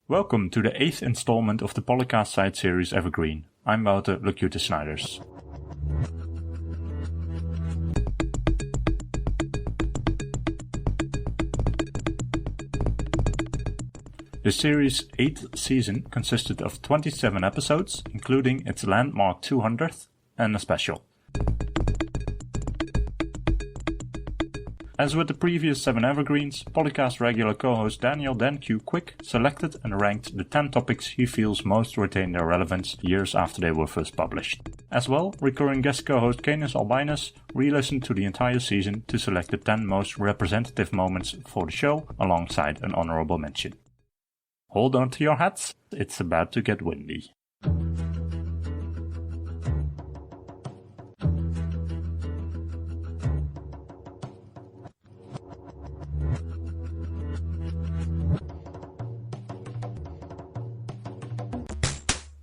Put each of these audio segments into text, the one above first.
Welcome to the 8th installment of the PolyCast side series Evergreen. I'm Wouter, Locutus Snijders. The series' 8th season consisted of 27 episodes, including its landmark 200th and a special. As with the previous 7 Evergreens, PolyCast regular co-host Daniel "Dan-Q Quick selected and ranked the 10 topics he feels most retain their relevance years after they were first published. As well, recurring guest co-host Canis Albinus re-listened to the entire season to select the 10 most representative moments for the show alongside an honorable mention. Hold on to your hats, it's about to get windy.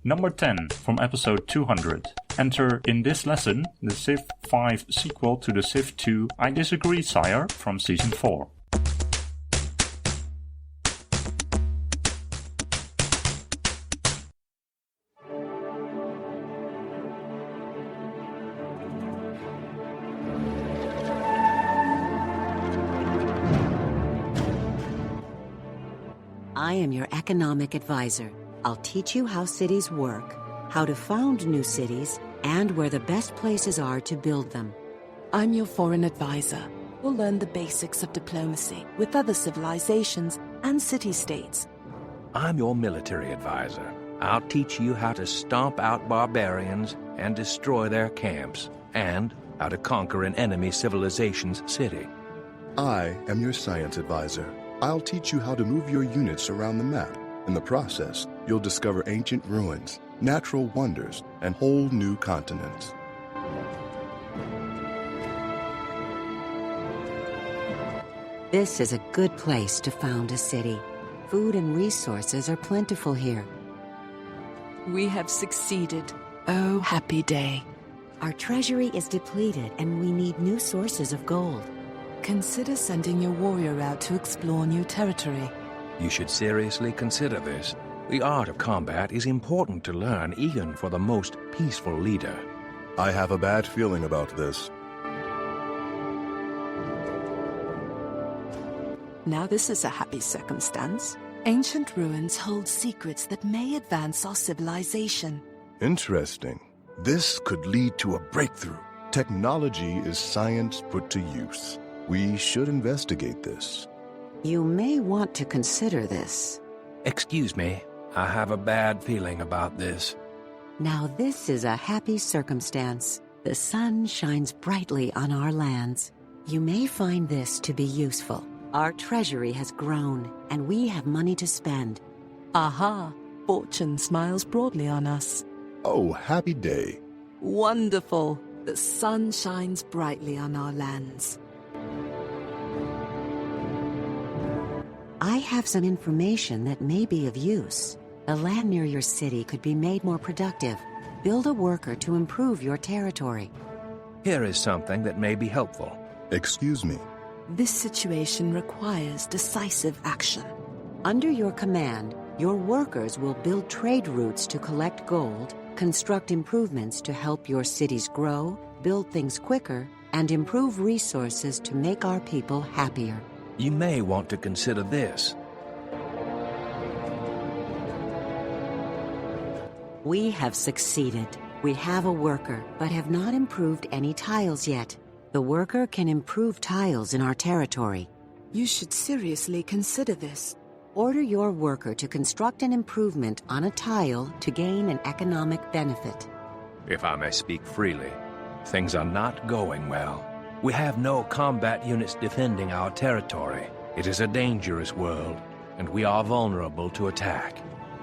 Number 10 from episode 200. Enter in this lesson the Civ 5 sequel to the Civ 2 I Disagree Sire from season 4. I am your economic advisor. I'll teach you how cities work, how to found new cities, and where the best places are to build them. I'm your foreign advisor. We'll learn the basics of diplomacy with other civilizations and city-states. I'm your military advisor. I'll teach you how to stomp out barbarians and destroy their camps, and how to conquer an enemy civilization's city. I am your science advisor. I'll teach you how to move your units around the map. In the process, you'll discover ancient ruins, natural wonders, and whole new continents. This is a good place to found a city. Food and resources are plentiful here. We have succeeded. Oh, happy day. Our treasury is depleted and we need new sources of gold. Consider sending your warrior out to explore new territory. You should seriously consider this. The art of combat is important to learn even for the most peaceful leader. I have a bad feeling about this. Now this is a happy circumstance. Ancient ruins hold secrets that may advance our civilization. Interesting. This could lead to a breakthrough. Technology is science put to use. We should investigate this. You may want to consider this. Excuse me, I have a bad feeling about this. Now this is a happy circumstance. The sun shines brightly on our lands. You may find this to be useful. Our treasury has grown, and we have money to spend. Aha! Fortune smiles broadly on us. Oh, happy day. Wonderful! The sun shines brightly on our lands. I have some information that may be of use. The land near your city could be made more productive. Build a worker to improve your territory. Here is something that may be helpful. Excuse me. This situation requires decisive action. Under your command, your workers will build trade routes to collect gold, construct improvements to help your cities grow, build things quicker, and improve resources to make our people happier. You may want to consider this. We have succeeded. We have a worker, but have not improved any tiles yet. The worker can improve tiles in our territory. You should seriously consider this. Order your worker to construct an improvement on a tile to gain an economic benefit. If I may speak freely, things are not going well. We have no combat units defending our territory. It is a dangerous world, and we are vulnerable to attack.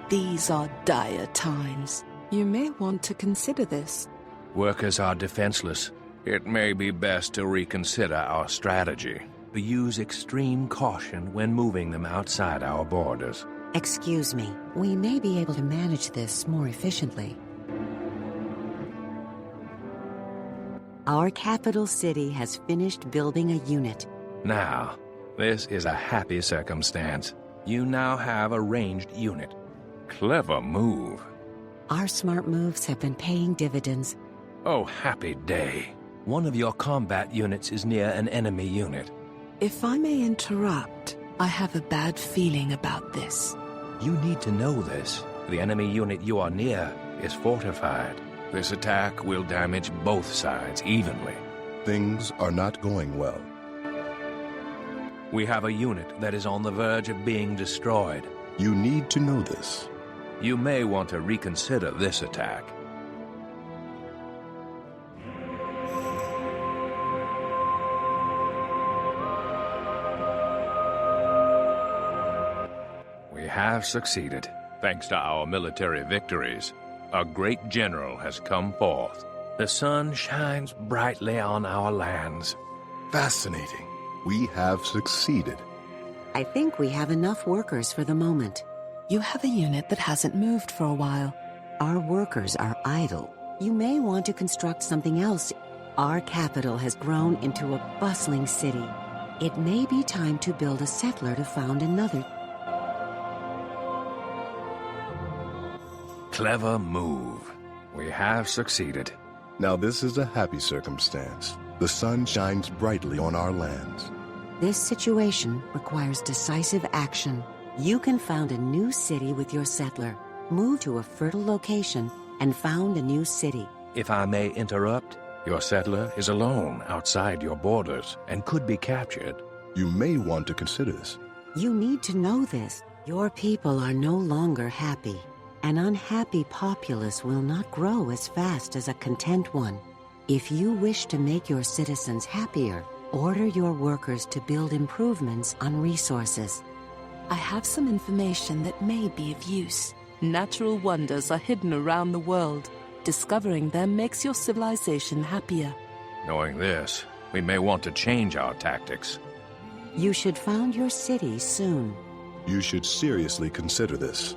These are dire times. You may want to consider this. Workers are defenseless. It may be best to reconsider our strategy. We use extreme caution when moving them outside our borders. Excuse me, we may be able to manage this more efficiently. Our capital city has finished building a unit. Now, this is a happy circumstance. You now have a ranged unit. Clever move. Our smart moves have been paying dividends. Oh, happy day. One of your combat units is near an enemy unit. If I may interrupt, I have a bad feeling about this. You need to know this. The enemy unit you are near is fortified. This attack will damage both sides evenly. Things are not going well. We have a unit that is on the verge of being destroyed. You need to know this. You may want to reconsider this attack. We have succeeded, thanks to our military victories. A great general has come forth. The sun shines brightly on our lands. Fascinating. We have succeeded. I think we have enough workers for the moment. You have a unit that hasn't moved for a while. Our workers are idle. You may want to construct something else. Our capital has grown into a bustling city. It may be time to build a settler to found another. Clever move. We have succeeded. Now this is a happy circumstance. The sun shines brightly on our lands. This situation requires decisive action. You can found a new city with your settler, move to a fertile location, and found a new city. If I may interrupt, your settler is alone outside your borders and could be captured. You may want to consider this. You need to know this. Your people are no longer happy. An unhappy populace will not grow as fast as a content one. If you wish to make your citizens happier, order your workers to build improvements on resources. I have some information that may be of use. Natural wonders are hidden around the world. Discovering them makes your civilization happier. Knowing this, we may want to change our tactics. You should found your city soon. You should seriously consider this.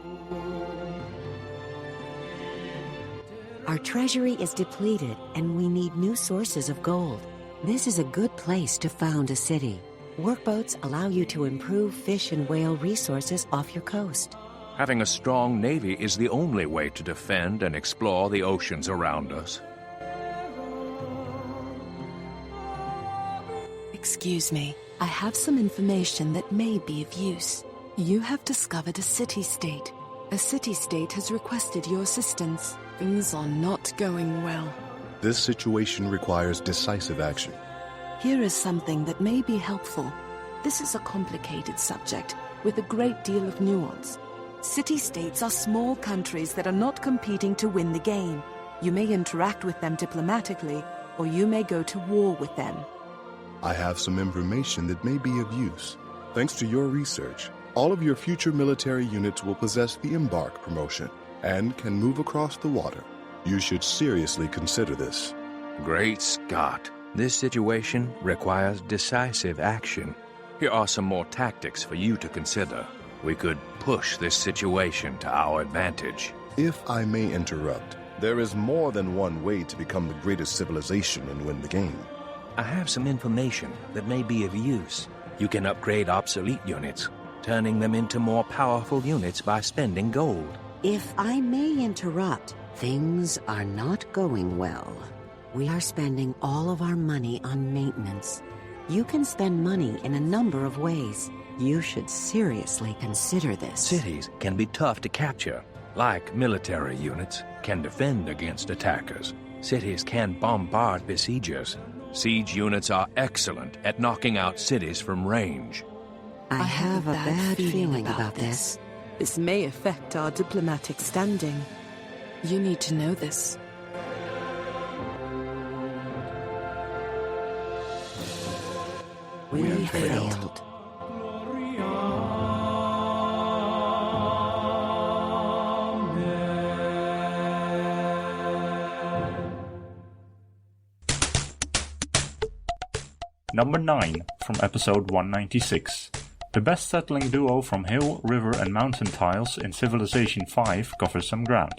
Our treasury is depleted and we need new sources of gold. This is a good place to found a city. Workboats allow you to improve fish and whale resources off your coast. Having a strong navy is the only way to defend and explore the oceans around us. Excuse me, I have some information that may be of use. You have discovered a city-state. A city-state has requested your assistance. Things are not going well. This situation requires decisive action. Here is something that may be helpful. This is a complicated subject with a great deal of nuance. City-states are small countries that are not competing to win the game. You may interact with them diplomatically, or you may go to war with them. I have some information that may be of use. Thanks to your research, all of your future military units will possess the Embark promotion and can move across the water. You should seriously consider this. Great Scott! This situation requires decisive action. Here are some more tactics for you to consider. We could push this situation to our advantage. If I may interrupt, there is more than one way to become the greatest civilization and win the game. I have some information that may be of use. You can upgrade obsolete units, turning them into more powerful units by spending gold. If I may interrupt, things are not going well. We are spending all of our money on maintenance. You can spend money in a number of ways. You should seriously consider this. Cities can be tough to capture. Like military units can defend against attackers. Cities can bombard besiegers. Siege units are excellent at knocking out cities from range. I have a bad feeling about this. This may affect our diplomatic standing. You need to know this. We failed. Number 9 from episode 196. The best settling duo from hill, river and mountain tiles in Civilization 5 covers some ground.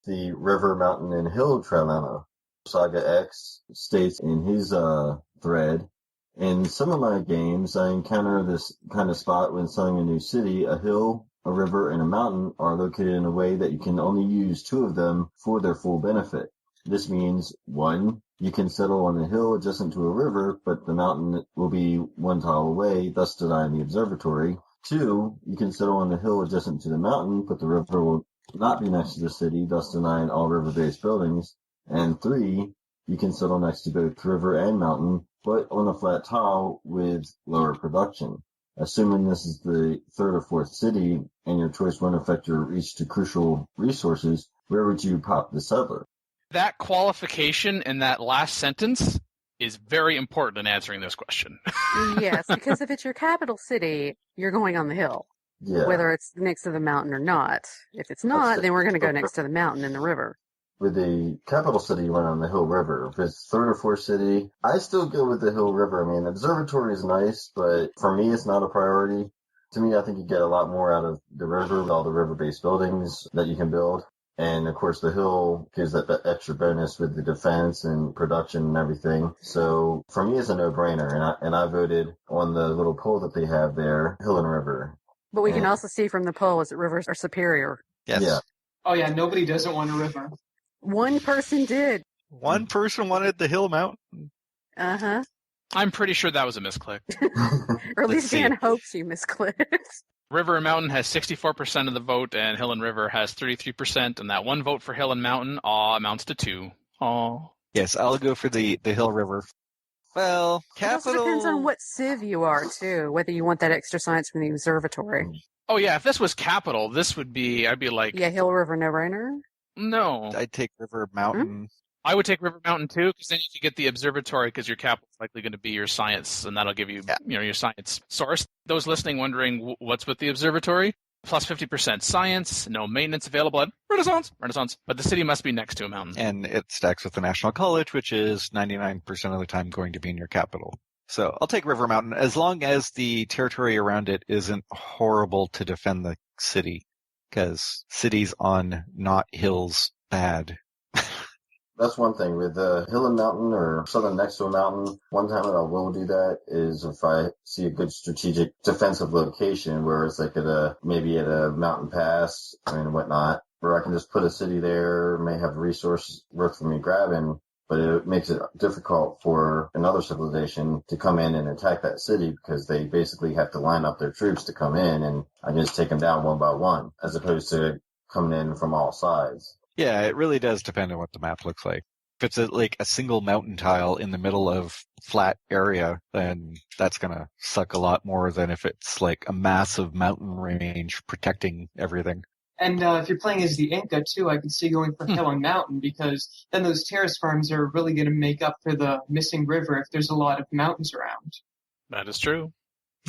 The river, mountain, and hill trilemma. Saga X states in his thread, In some of my games, I encounter this kind of spot when selling a new city. A hill, a river, and a mountain are located in a way that you can only use two of them for their full benefit. This means, 1, you can settle on a hill adjacent to a river, but the mountain will be 1 tile away, thus denying the observatory. 2, you can settle on the hill adjacent to the mountain, but the river will not be next to the city, thus denying all river-based buildings. And 3, you can settle next to both river and mountain, but on a flat tile with lower production. Assuming this is the third or fourth city, and your choice won't affect your reach to crucial resources, where would you pop the settler? That qualification in that last sentence is very important in answering this question. Yes, because if it's your capital city, you're going on the hill, Yeah. whether it's next to the mountain or not. If it's not, then we're going to go next to the mountain and the river. With the capital city, you went on the Hill River. If it's third or fourth city, I still go with the Hill River. I mean, observatory is nice, but for me, it's not a priority. To me, I think you get a lot more out of the river with all the river-based buildings that you can build. And of course, the hill gives that extra bonus with the defense and production and everything. So for me, it's a no-brainer. And I voted on the little poll that they have there, Hill and River. But we can also see from the poll is that rivers are superior. Yes. Yeah. Oh yeah, nobody doesn't want a river. One person did. One person wanted the hill mountain. Uh-huh. I'm pretty sure that was a misclick. Or at least see. Dan hopes you misclicked. River and Mountain has 64% of the vote, and Hill and River has 33%, and that one vote for Hill and Mountain amounts to 2. Aw. Yes, I'll go for the Hill River. Well, It also depends on what civ you are, too, whether you want that extra science from the observatory. Oh, yeah, if this was capital, I'd be like... Yeah, Hill River no-brainer? No. I'd take River Mountain. I would take River Mountain, too, because then you could get the observatory, because your capital is likely going to be your science, and that'll give you, your science source. Those listening wondering what's with the observatory, plus 50% science, no maintenance available at Renaissance. But the city must be next to a mountain. And it stacks with the National College, which is 99% of the time going to be in your capital. So I'll take River Mountain, as long as the territory around it isn't horrible to defend the city, because cities on not hills bad. That's one thing. With the hill and mountain or something next to a mountain, one time that I will do that is if I see a good strategic defensive location where it's like maybe at a mountain pass and whatnot, where I can just put a city there, may have resources worth for me grabbing, but it makes it difficult for another civilization to come in and attack that city because they basically have to line up their troops to come in, and I can just take them down one by one as opposed to coming in from all sides. Yeah, it really does depend on what the map looks like. If it's a single mountain tile in the middle of flat area, then that's going to suck a lot more than if it's like a massive mountain range protecting everything. And if you're playing as the Inca, too, I can see going for hill and mountain, because then those terrace farms are really going to make up for the missing river if there's a lot of mountains around. That is true.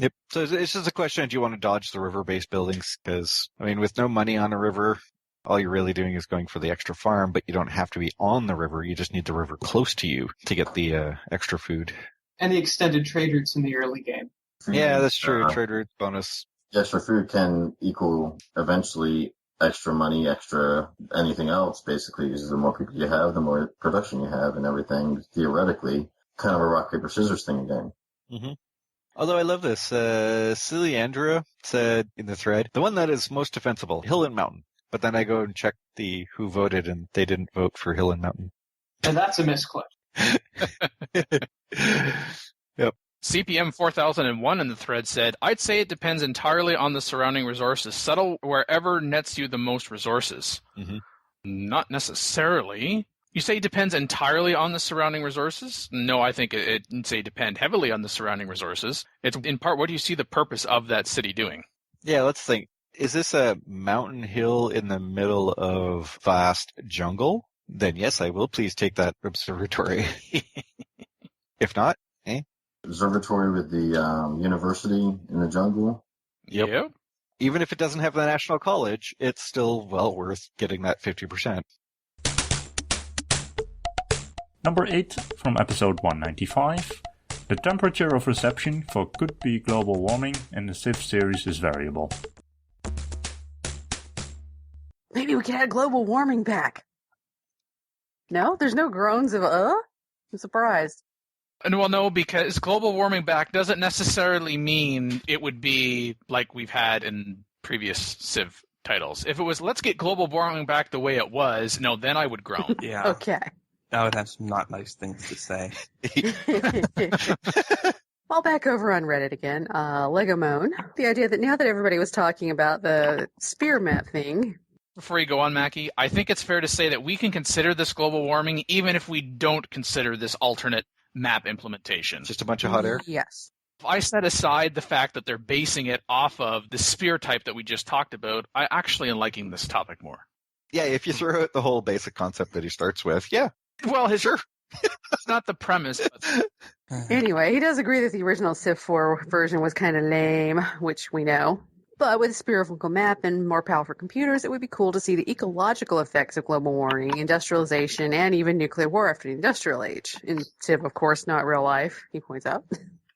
Yep. So it's just a question of do you want to dodge the river-based buildings? Because, with no money on a river, all you're really doing is going for the extra farm, but you don't have to be on the river. You just need the river close to you to get the extra food. And the extended trade routes in the early game. Yeah, that's true. Trade route bonus. Extra food can equal eventually extra money, extra anything else, basically, because the more people you have, the more production you have and everything, theoretically. Kind of a rock, paper, scissors thing again. Mm-hmm. Although I love this. Silly Andrea said in the thread, the one that is most defensible, Hill and Mountain. But then I go and check who voted, and they didn't vote for Hill and Mountain. And that's a misclick. Yep. CPM 4001 in the thread said, I'd say it depends entirely on the surrounding resources. Settle wherever nets you the most resources. Mm-hmm. Not necessarily. You say it depends entirely on the surrounding resources? No, I think it'd say depend heavily on the surrounding resources. It's in part, what do you see the purpose of that city doing? Yeah, let's think. Is this a mountain hill in the middle of vast jungle? Then yes, I will please take that observatory. If not, Observatory with the university in the jungle. Yep. Even if it doesn't have the National College, it's still well worth getting that 50%. Number 8 from episode 195. The temperature of reception for could-be global warming in the Civ series is variable. Maybe we can add global warming back. No? There's no groans of, I'm surprised. And well, no, because global warming back doesn't necessarily mean it would be like we've had in previous Civ titles. If it was, let's get global warming back the way it was, no, then I would groan. Yeah. Okay. I would have some not nice things to say. Well, back over on Reddit again, Legomone. The idea that now that everybody was talking about the spear map thing. Before you go on, Mackie, I think it's fair to say that we can consider this global warming even if we don't consider this alternate map implementation. Just a bunch of hot air? Yes. If I set aside the fact that they're basing it off of the spear type that we just talked about, I actually am liking this topic more. Yeah, if you throw out the whole basic concept that he starts with, yeah. Well, sure. It's not the premise. But... Anyway, he does agree that the original Civ 4 version was kind of lame, which we know. But with a spherical map and more powerful computers, it would be cool to see the ecological effects of global warming, industrialization, and even nuclear war after the industrial age. In Civ, of course, not real life, he points out.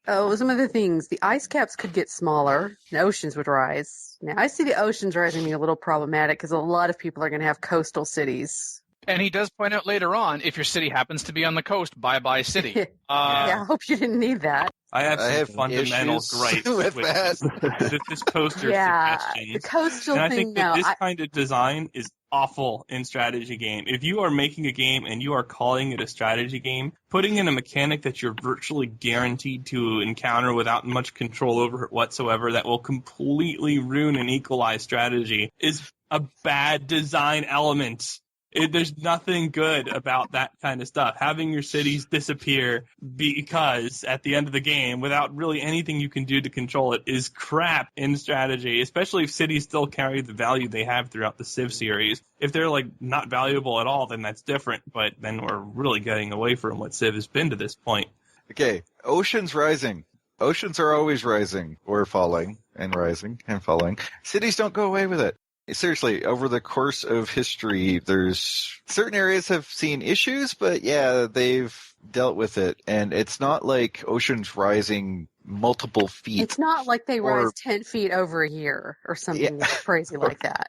Oh, some other things. The ice caps could get smaller, and oceans would rise. Now, I see the oceans rising being a little problematic because a lot of people are going to have coastal cities. And he does point out later on, if your city happens to be on the coast, bye-bye city. Yeah, I hope you didn't need that. I have fundamental gripes with this coaster suggestion. The coastal and I thing, think that this kind of design is awful in strategy game. If you are making a game and you are calling it a strategy game, putting in a mechanic that you're virtually guaranteed to encounter without much control over it whatsoever that will completely ruin an equalized strategy is a bad design element. There's nothing good about that kind of stuff. Having your cities disappear because at the end of the game, without really anything you can do to control it, is crap in strategy, especially if cities still carry the value they have throughout the Civ series. If they're not valuable at all, then that's different, but then we're really getting away from what Civ has been to this point. Okay, oceans rising. Oceans are always rising or falling and rising and falling. Cities don't go away with it. Seriously, over the course of history, there's certain areas have seen issues, but yeah, they've dealt with it. And it's not like oceans rising multiple feet. It's not like they rise 10 feet over a year or something crazy like that.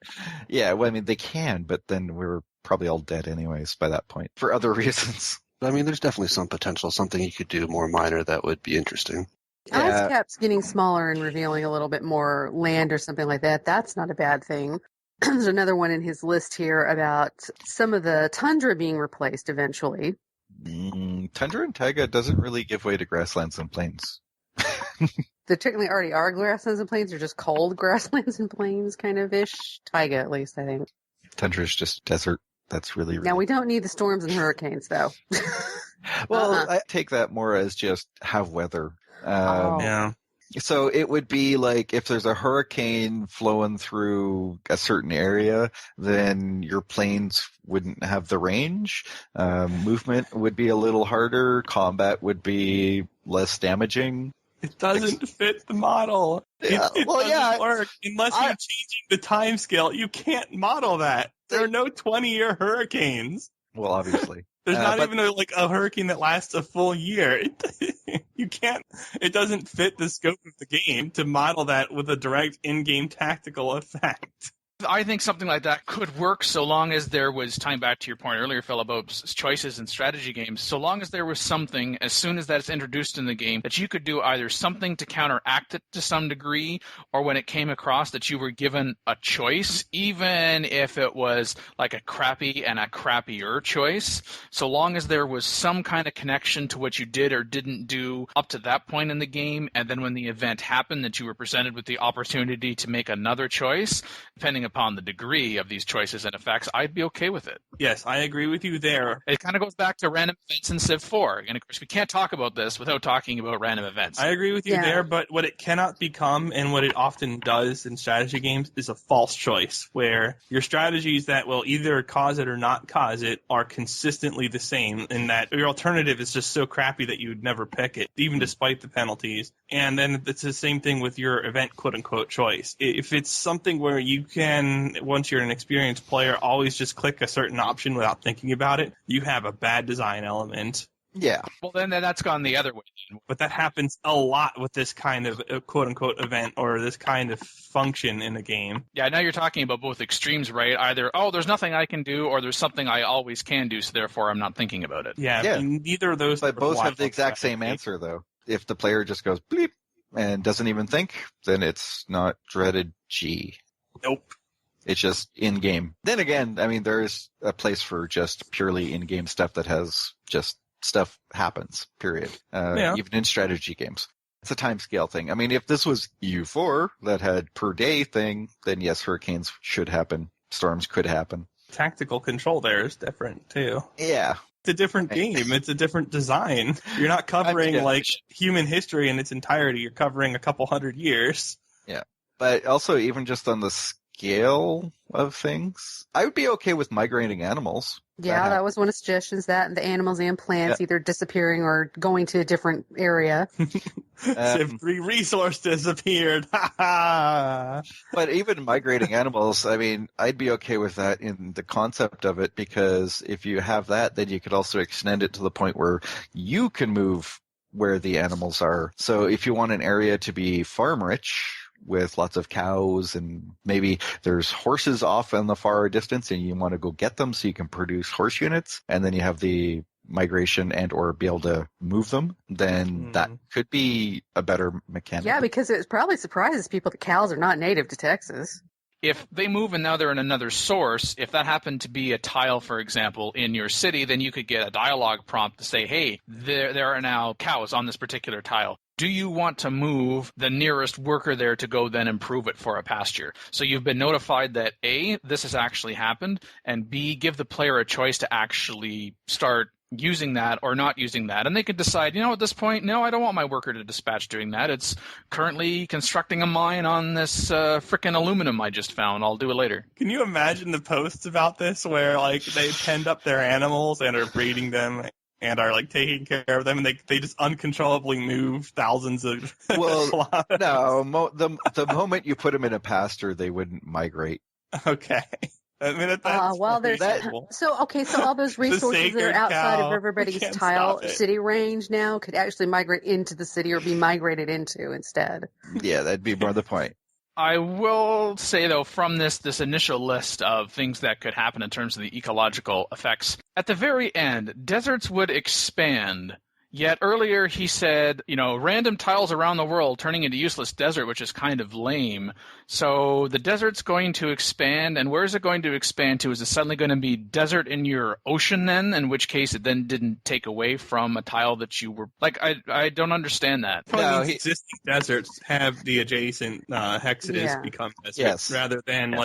Yeah, well, I mean, they can, but then we're probably all dead anyways by that point for other reasons. I mean, there's definitely some potential, something you could do more minor that would be interesting. Ice caps getting smaller and revealing a little bit more land or something like that, that's not a bad thing. There's another one in his list here about some of the tundra being replaced eventually. Tundra and taiga doesn't really give way to grasslands and plains. There technically already are grasslands and plains. They're just cold grasslands and plains kind of ish. Taiga, at least, I think. Tundra is just desert. That's really... Now, we don't need the storms and hurricanes, though. Well, I take that more as just have weather. Yeah. So it would be like if there's a hurricane flowing through a certain area, then your planes wouldn't have the range. Movement would be a little harder. Combat would be less damaging. It doesn't fit the model. Yeah. It doesn't work unless you're changing the time scale. You can't model that. There are no 20-year hurricanes. Well, obviously. There's not even a hurricane that lasts a full year. You can't. It doesn't fit the scope of the game to model that with a direct in-game tactical effect. I think something like that could work so long as there was, tying back to your point earlier, Phil, about choices in strategy games, so long as there was something, as soon as that's introduced in the game, that you could do either something to counteract it to some degree, or when it came across that you were given a choice, even if it was like a crappy and a crappier choice, so long as there was some kind of connection to what you did or didn't do up to that point in the game, and then when the event happened that you were presented with the opportunity to make another choice, depending upon the degree of these choices and effects, I'd be okay with it. Yes, I agree with you there. It kind of goes back to random events in Civ 4. And of course, we can't talk about this without talking about random events. I agree with you there, but what it cannot become, and what it often does in strategy games, is a false choice, where your strategies that will either cause it or not cause it are consistently the same, in that your alternative is just so crappy that you would never pick it, even despite the penalties. And then it's the same thing with your event quote-unquote choice. If it's something where you can, once you're an experienced player, always just click a certain option without thinking about it, you have a bad design element. Yeah. Well, then that's gone the other way. But that happens a lot with this kind of quote-unquote event or this kind of function in a game. Yeah, now you're talking about both extremes, right? Either, there's nothing I can do, or there's something I always can do, so therefore I'm not thinking about it. Yeah. Neither of those. But both have the exact same answer, though. If the player just goes bleep and doesn't even think, then it's not dreaded G. Nope. It's just in-game. Then again, I mean, there's a place for just purely in-game stuff that has just stuff happens, period. Even in strategy games. It's a time scale thing. I mean, if this was U4 that had per day thing, then yes, hurricanes should happen. Storms could happen. Tactical control there is different, too. Yeah. It's a different game. It's a different design. You're not covering, human history in its entirety. You're covering a couple hundred years. Yeah. But also, even just on the scale of things, I would be okay with migrating animals. Yeah, that was one of the suggestions, that the animals and plants either disappearing or going to a different area. Civ 3 resource disappeared. But even migrating animals, I mean, I'd be okay with that in the concept of it, because if you have that, then you could also extend it to the point where you can move where the animals are. So if you want an area to be farm rich, with lots of cows, and maybe there's horses off in the far distance and you want to go get them so you can produce horse units, and then you have the migration and or be able to move them, then that could be a better mechanic. Yeah, because it probably surprises people that cows are not native to Texas. If they move and now they're in another source, if that happened to be a tile, for example, in your city, then you could get a dialogue prompt to say, hey, there are now cows on this particular tile. Do you want to move the nearest worker there to go then improve it for a pasture? So you've been notified that A, this has actually happened, and B, give the player a choice to actually start using that or not using that. And they could decide, at this point, no, I don't want my worker to dispatch doing that. It's currently constructing a mine on this frickin' aluminum I just found. I'll do it later. Can you imagine the posts about this where they penned up their animals and are breeding them and are taking care of them, and they just uncontrollably move thousands of kilometers? No, the moment you put them in a pasture, they wouldn't migrate. Okay. I mean, so all those resources that are outside of everybody's tile city range now could actually migrate into the city or be migrated into instead. Yeah, that'd be more the point. I will say, though, from this initial list of things that could happen in terms of the ecological effects, at the very end, deserts would expand. Yet earlier he said, random tiles around the world turning into useless desert, which is kind of lame. So the desert's going to expand, and where is it going to expand to? Is it suddenly going to be desert in your ocean then, in which case it then didn't take away from a tile that you were... I don't understand that. Existing deserts have the adjacent hexes become deserts, rather than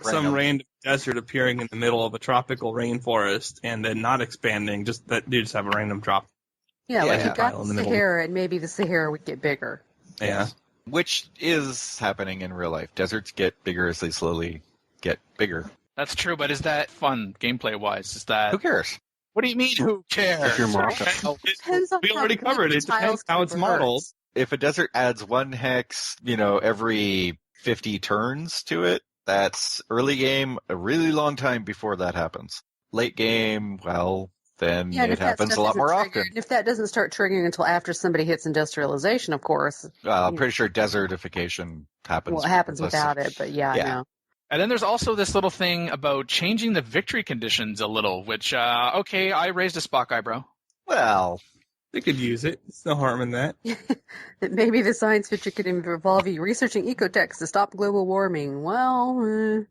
some random desert appearing in the middle of a tropical rainforest and then not expanding, just that you just have a random drop. Yeah, you got the Sahara, and maybe the Sahara would get bigger. Yeah. Which is happening in real life. Deserts get bigger as they slowly get bigger. That's true, but is that fun gameplay-wise? Is that... Who cares? What do you mean, who cares? If you're we already covered it. It depends how it's modeled. If a desert adds one hex, every 50 turns to it, that's early game, a really long time before that happens. Late game, then it happens a lot more often. If that doesn't start triggering until after somebody hits industrialization, of course. I'm pretty sure desertification happens. Well, it happens without it, but I know. And then there's also this little thing about changing the victory conditions a little, which, I raised a Spock eyebrow. Well, they could use it. There's no harm in that. Maybe the science fiction could involve you researching ecotechs to stop global warming. Well,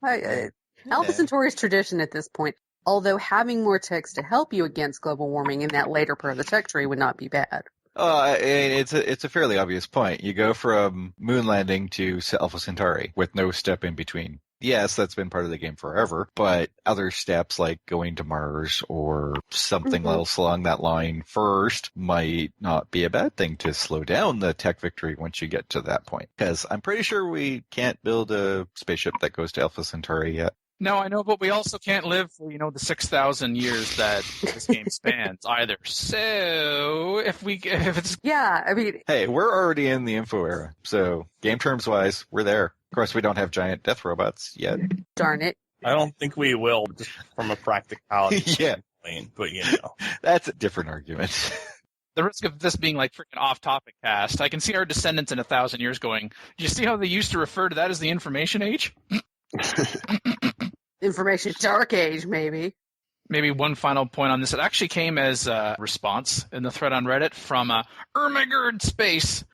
Alpha Centauri's tradition at this point. Although having more text to help you against global warming in that later part of the tech tree would not be bad. It's a fairly obvious point. You go from moon landing to Alpha Centauri with no step in between. Yes, that's been part of the game forever, but other steps like going to Mars or something else along that line first might not be a bad thing to slow down the tech victory once you get to that point. Because I'm pretty sure we can't build a spaceship that goes to Alpha Centauri yet. No, I know, but we also can't live for, the 6,000 years that this game spans either. So, if it's... Yeah, I mean... Hey, we're already in the info era, so game terms wise, we're there. Of course, we don't have giant death robots yet. Darn it. I don't think we will, just from a practicality. Yeah. lane, but you know. That's a different argument. The risk of this being like freaking off-topic cast, I can see our descendants in 1,000 years going, do you see how they used to refer to that as the information age? Information dark age, maybe. Maybe one final point on this. It actually came as a response in the thread on Reddit from Ermagerd Space.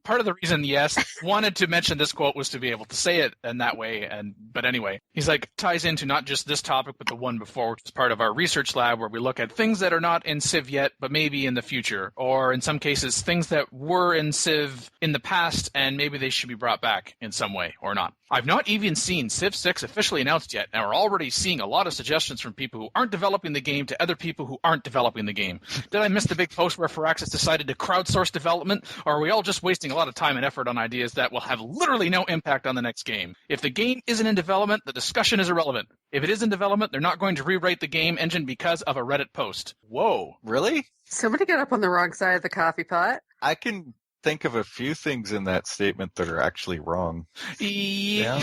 Part of the reason, yes, wanted to mention this quote was to be able to say it in that way. But anyway, he's like, ties into not just this topic, but the one before, which is part of our research lab where we look at things that are not in Civ yet, but maybe in the future. Or in some cases, things that were in Civ in the past, and maybe they should be brought back in some way or not. I've not even seen Civ 6 officially announced yet, and we're already seeing a lot of suggestions from people who aren't developing the game to other people who aren't developing the game. Did I miss the big post where Firaxis decided to crowdsource development, or are we all just wasting a lot of time and effort on ideas that will have literally no impact on the next game? If the game isn't in development, the discussion is irrelevant. If it is in development, they're not going to rewrite the game engine because of a Reddit post. Whoa. Really? Somebody got up on the wrong side of the coffee pot. I can think of a few things in that statement that are actually wrong. Yeah.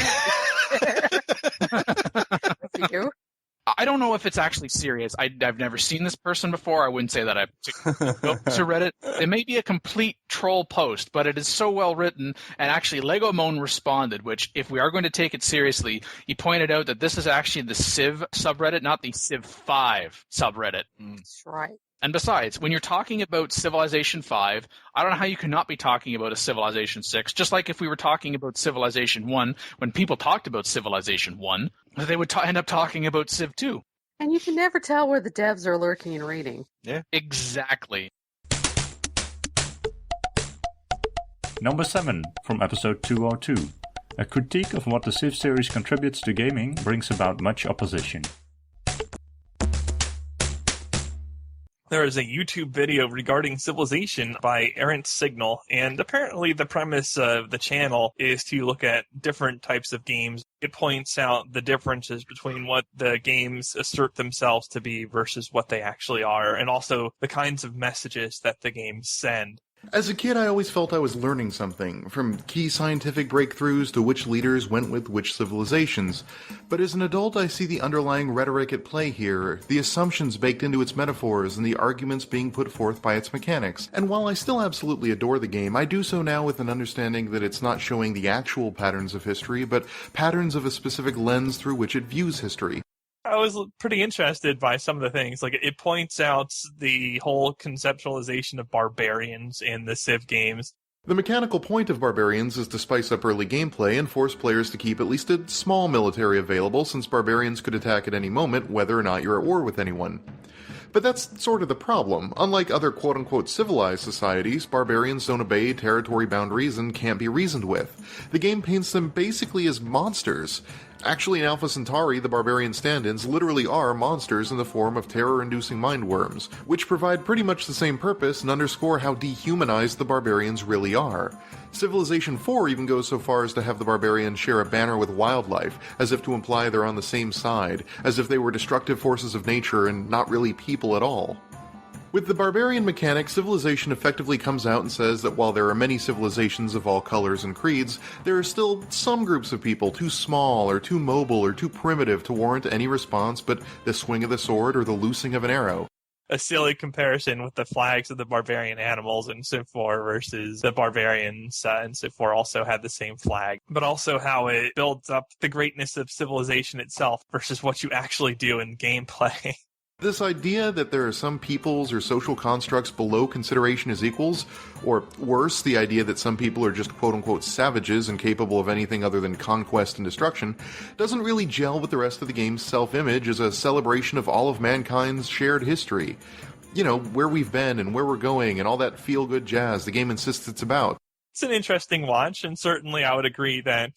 You? I don't know if it's actually serious. I've never seen this person before. I wouldn't say that I've to Reddit. It may be a complete troll post, but it is so well written. And actually, Legomon responded, which, if we are going to take it seriously, he pointed out that this is actually the Civ subreddit, not the Civ 5 subreddit. That's right. And besides, when you're talking about Civilization 5, I don't know how you cannot be talking about a Civilization 6, just like if we were talking about Civilization 1, when people talked about Civilization 1, they would end up talking about Civ 2. And you can never tell where the devs are lurking and reading. Yeah. Exactly. Number 7, from episode 202. A critique of what the Civ series contributes to gaming brings about much opposition. There is a YouTube video regarding Civilization by Errant Signal, and apparently the premise of the channel is to look at different types of games. It points out the differences between what the games assert themselves to be versus what they actually are, and also the kinds of messages that the games send. As a kid, I always felt I was learning something, from key scientific breakthroughs to which leaders went with which civilizations. But as an adult, I see the underlying rhetoric at play here, the assumptions baked into its metaphors, and the arguments being put forth by its mechanics. And while I still absolutely adore the game, I do so now with an understanding that it's not showing the actual patterns of history, but patterns of a specific lens through which it views history. I was pretty interested by some of the things. Like, it points out the whole conceptualization of barbarians in the Civ games. The mechanical point of barbarians is to spice up early gameplay and force players to keep at least a small military available, since barbarians could attack at any moment, whether or not you're at war with anyone. But that's sort of the problem. Unlike other quote-unquote civilized societies, barbarians don't obey territory boundaries and can't be reasoned with. The game paints them basically as monsters. Actually, in Alpha Centauri, the barbarian stand-ins literally are monsters in the form of terror-inducing mind-worms, which provide pretty much the same purpose and underscore how dehumanized the barbarians really are. Civilization 4 even goes so far as to have the barbarians share a banner with wildlife, as if to imply they're on the same side, as if they were destructive forces of nature and not really people at all. With the barbarian mechanic, Civilization effectively comes out and says that while there are many civilizations of all colors and creeds, there are still some groups of people too small or too mobile or too primitive to warrant any response but the swing of the sword or the loosing of an arrow. A silly comparison with the flags of the barbarian animals in Civ 4 versus the barbarians in Civ 4 also had the same flag, but also how it builds up the greatness of civilization itself versus what you actually do in gameplay. This idea that there are some peoples or social constructs below consideration as equals, or worse, the idea that some people are just quote-unquote savages and capable of anything other than conquest and destruction, doesn't really gel with the rest of the game's self-image as a celebration of all of mankind's shared history. You know, where we've been and where we're going and all that feel-good jazz the game insists it's about. It's an interesting watch, and certainly I would agree that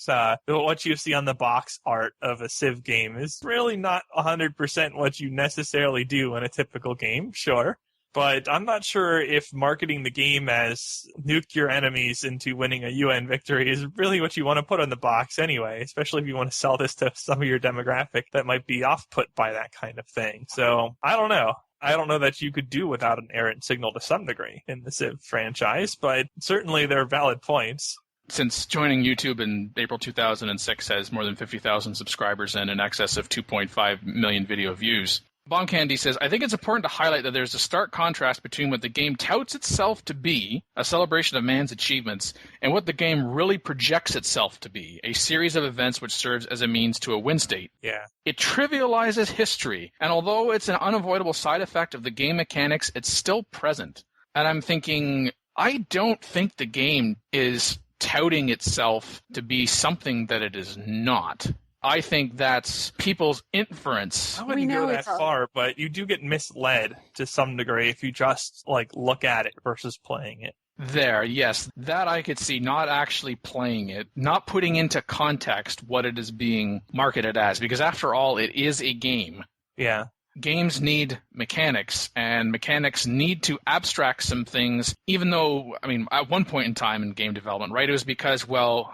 what you see on the box art of a Civ game is really not 100% what you necessarily do in a typical game, sure. But I'm not sure if marketing the game as nuke your enemies into winning a UN victory is really what you want to put on the box anyway, especially if you want to sell this to some of your demographic that might be off-put by that kind of thing. So, I don't know. I don't know that you could do without an errant signal to some degree in the Civ franchise, but certainly there are valid points. Since joining YouTube in April 2006 has more than 50,000 subscribers and in excess of 2.5 million video views, Bomb Candy says, I think it's important to highlight that there's a stark contrast between what the game touts itself to be, a celebration of man's achievements, and what the game really projects itself to be, a series of events which serves as a means to a win state. Yeah. It trivializes history, and although it's an unavoidable side effect of the game mechanics, it's still present. And I'm thinking, I don't think the game is touting itself to be something that it is not. I think that's people's inference. I wouldn't go that far, but you do get misled to some degree if you just look at it versus playing it. There, yes. That I could see, not actually playing it, not putting into context what it is being marketed as, because after all, it is a game. Yeah. Games need mechanics, and mechanics need to abstract some things, even though, at one point in time in game development, right, it was because, well,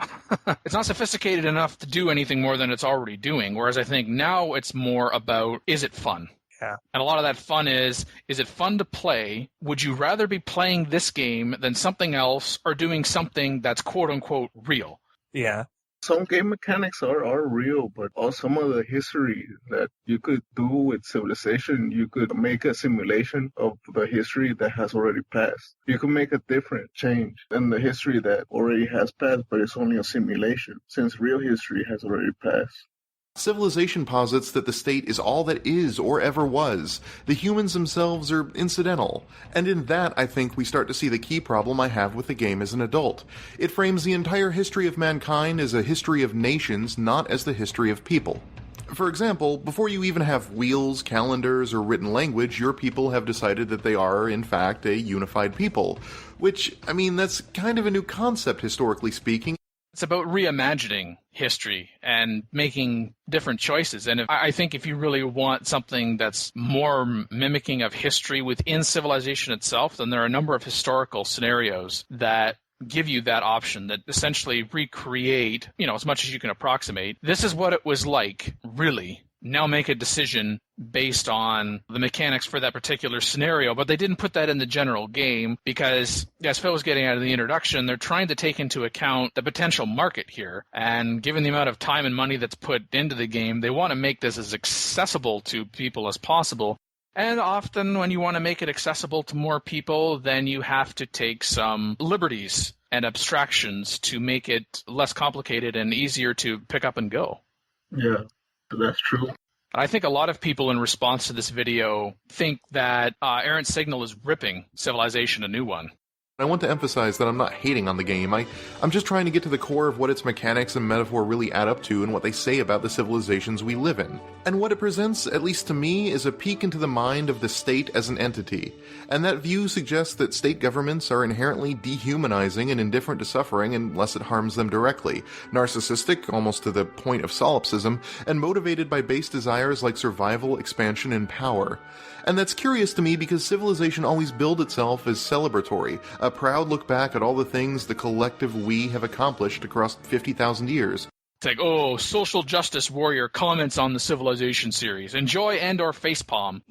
it's not sophisticated enough to do anything more than it's already doing, whereas I think now it's more about, is it fun? Yeah. And a lot of that fun is it fun to play? Would you rather be playing this game than something else, or doing something that's quote-unquote real? Yeah. Some game mechanics are real, but also some of the history that you could do with Civilization, you could make a simulation of the history that has already passed. You could make a different change in the history that already has passed, but it's only a simulation, since real history has already passed. Civilization posits that the state is all that is or ever was. The humans themselves are incidental. And in that, I think we start to see the key problem I have with the game as an adult. It frames the entire history of mankind as a history of nations, not as the history of people. For example, before you even have wheels, calendars, or written language, your people have decided that they are, in fact, a unified people. Which, that's kind of a new concept, historically speaking. It's about reimagining history and making different choices. And I think if you really want something that's more mimicking of history within civilization itself, then there are a number of historical scenarios that give you that option, that essentially recreate, as much as you can approximate. This is what it was like, really. Now make a decision based on the mechanics for that particular scenario. But they didn't put that in the general game because, as Phil was getting out of the introduction, they're trying to take into account the potential market here. And given the amount of time and money that's put into the game, they want to make this as accessible to people as possible. And often when you want to make it accessible to more people, then you have to take some liberties and abstractions to make it less complicated and easier to pick up and go. Yeah. That's true. I think a lot of people in response to this video think that Errant Signal is ripping Civilization a New One. I want to emphasize that I'm not hating on the game. I'm just trying to get to the core of what its mechanics and metaphor really add up to and what they say about the civilizations we live in. And what it presents, at least to me, is a peek into the mind of the state as an entity. And that view suggests that state governments are inherently dehumanizing and indifferent to suffering unless it harms them directly, narcissistic, almost to the point of solipsism, and motivated by base desires like survival, expansion, and power. And that's curious to me because Civilization always billed itself as celebratory, a proud look back at all the things the collective we have accomplished across 50,000 years. It's like, social justice warrior comments on the Civilization series. Enjoy and or facepalm,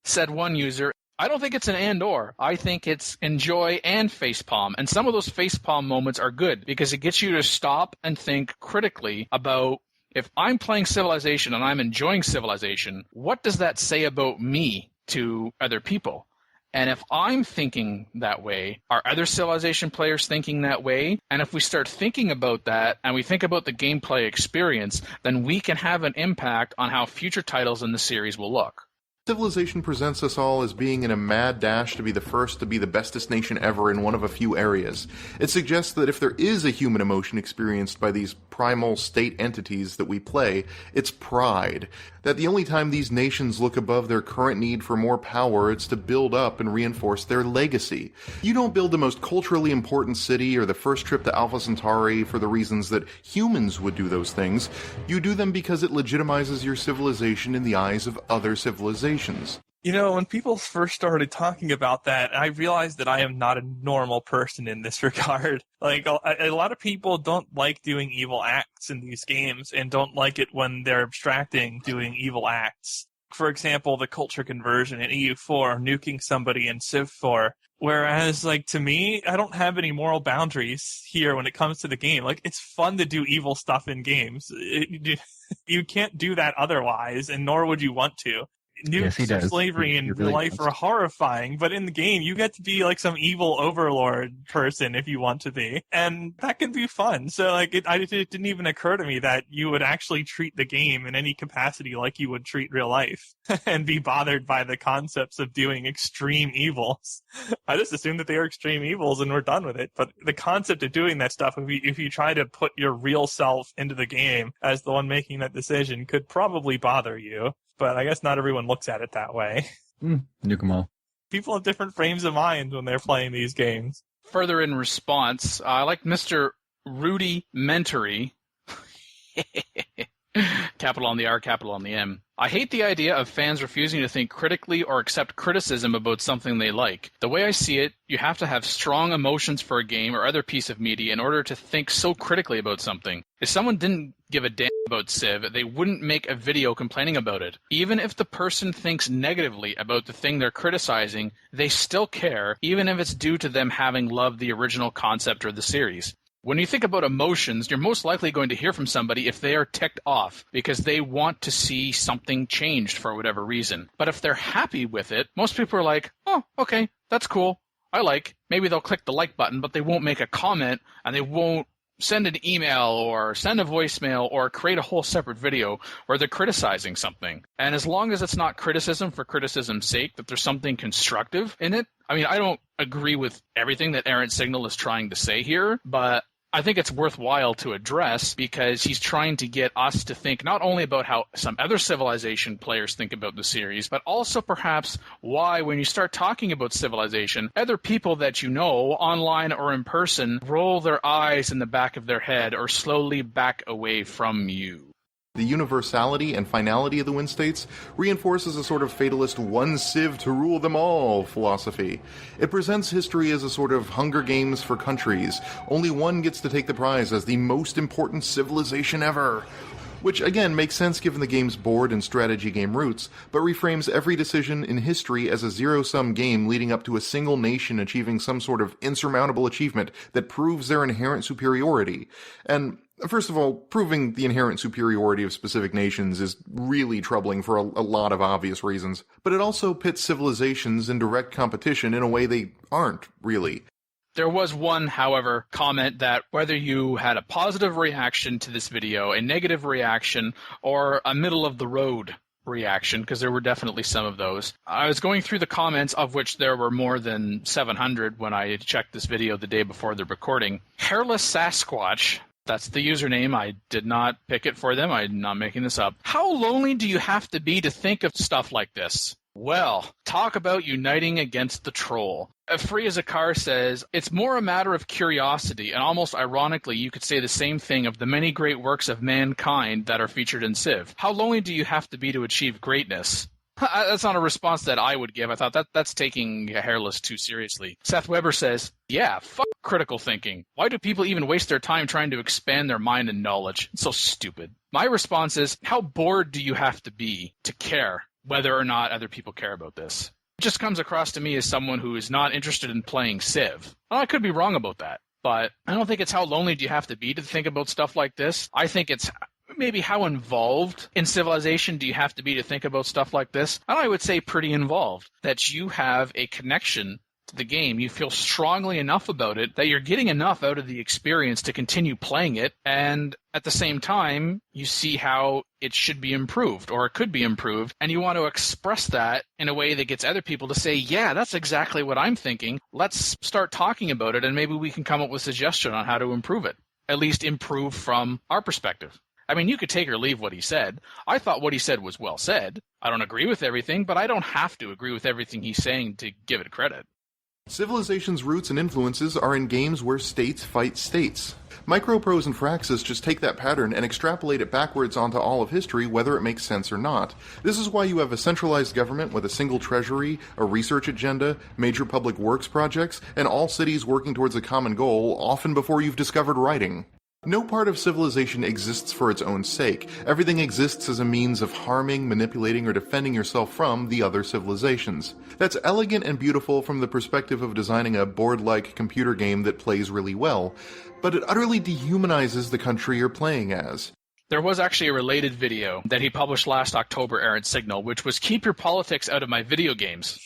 said one user. I don't think it's an and or. I think it's enjoy and facepalm. And some of those facepalm moments are good because it gets you to stop and think critically about, if I'm playing Civilization and I'm enjoying Civilization, what does that say about me to other people? And if I'm thinking that way, are other Civilization players thinking that way? And if we start thinking about that and we think about the gameplay experience, then we can have an impact on how future titles in the series will look. Civilization presents us all as being in a mad dash to be the first to be the bestest nation ever in one of a few areas. It suggests that if there is a human emotion experienced by these primal state entities that we play, it's pride. That the only time these nations look above their current need for more power, it's to build up and reinforce their legacy. You don't build the most culturally important city or the first trip to Alpha Centauri for the reasons that humans would do those things. You do them because it legitimizes your civilization in the eyes of other civilizations. When people first started talking about that, I realized that I am not a normal person in this regard. A lot of people don't like doing evil acts in these games and don't like it when they're abstracting doing evil acts. For example, the culture conversion in EU4, nuking somebody in Civ 4. Whereas, to me, I don't have any moral boundaries here when it comes to the game. It's fun to do evil stuff in games. You can't do that otherwise, and nor would you want to. Yes, he nukes of does. slavery in He real really life does. are horrifying, but in the game, you get to be like some evil overlord person if you want to be, and that can be fun. So it didn't even occur to me that you would actually treat the game in any capacity like you would treat real life, and be bothered by the concepts of doing extreme evils. I just assumed that they were extreme evils and we're done with it. But the concept of doing that stuff, if you try to put your real self into the game as the one making that decision, could probably bother you. But I guess not everyone looks at it that way. Nuke 'em all. People have different frames of mind when they're playing these games. Further in response, I like Mr. Rudy Mentory. Capital on the R, capital on the M. I hate the idea of fans refusing to think critically or accept criticism about something they like. The way I see it, you have to have strong emotions for a game or other piece of media in order to think so critically about something. If someone didn't give a damn about Civ, they wouldn't make a video complaining about it. Even if the person thinks negatively about the thing they're criticizing, they still care, even if it's due to them having loved the original concept or the series. When you think about emotions, you're most likely going to hear from somebody if they are ticked off because they want to see something changed for whatever reason. But if they're happy with it, most people are like, oh, okay, that's cool. I like. Maybe they'll click the like button, but they won't make a comment and they won't send an email or send a voicemail or create a whole separate video where they're criticizing something. And as long as it's not criticism for criticism's sake, that there's something constructive in it. I mean, I don't agree with everything that Errant Signal is trying to say here, but I think it's worthwhile to address because he's trying to get us to think not only about how some other Civilization players think about the series, but also perhaps why, when you start talking about Civilization, other people that you know, online or in person, roll their eyes in the back of their head or slowly back away from you. The universality and finality of the Wind States reinforces a sort of fatalist one civ to rule them all philosophy. It presents history as a sort of Hunger Games for countries. Only one gets to take the prize as the most important civilization ever. Which again makes sense given the game's board and strategy game roots, but reframes every decision in history as a zero-sum game leading up to a single nation achieving some sort of insurmountable achievement that proves their inherent superiority. And first of all, proving the inherent superiority of specific nations is really troubling for a lot of obvious reasons, but it also pits civilizations in direct competition in a way they aren't, really. There was one, however, comment that whether you had a positive reaction to this video, a negative reaction, or a middle-of-the-road reaction, because there were definitely some of those. I was going through the comments, of which there were more than 700 when I checked this video the day before the recording. Hairless Sasquatch, that's the username. I did not pick it for them. I'm not making this up. How lonely do you have to be to think of stuff like this? Well, talk about uniting against the troll. Free as a Car says, it's more a matter of curiosity, and almost ironically, you could say the same thing of the many great works of mankind that are featured in Civ. How lonely do you have to be to achieve greatness? That's not a response that I would give. I thought that's taking Hairless too seriously. Seth Weber says, yeah, fuck critical thinking. Why do people even waste their time trying to expand their mind and knowledge? It's so stupid. My response is, how bored do you have to be to care whether or not other people care about this? It just comes across to me as someone who is not interested in playing Civ. Well, I could be wrong about that, but I don't think it's how lonely do you have to be to think about stuff like this. I think it's maybe how involved in Civilization do you have to be to think about stuff like this? And I would say pretty involved, that you have a connection to the game. You feel strongly enough about it that you're getting enough out of the experience to continue playing it, and at the same time, you see how it should be improved, or it could be improved, and you want to express that in a way that gets other people to say, yeah, that's exactly what I'm thinking. Let's start talking about it, and maybe we can come up with suggestions on how to improve it. At least improve from our perspective. I mean, you could take or leave what he said. I thought what he said was well said. I don't agree with everything, but I don't have to agree with everything he's saying to give it credit. Civilization's roots and influences are in games where states fight states. Microprose and Firaxis just take that pattern and extrapolate it backwards onto all of history, whether it makes sense or not. This is why you have a centralized government with a single treasury, a research agenda, major public works projects, and all cities working towards a common goal, often before you've discovered writing. No part of Civilization exists for its own sake. Everything exists as a means of harming, manipulating, or defending yourself from the other civilizations. That's elegant and beautiful from the perspective of designing a board-like computer game that plays really well, but it utterly dehumanizes the country you're playing as. There was actually a related video that he published last October, Errant Signal, which was keep your politics out of my video games.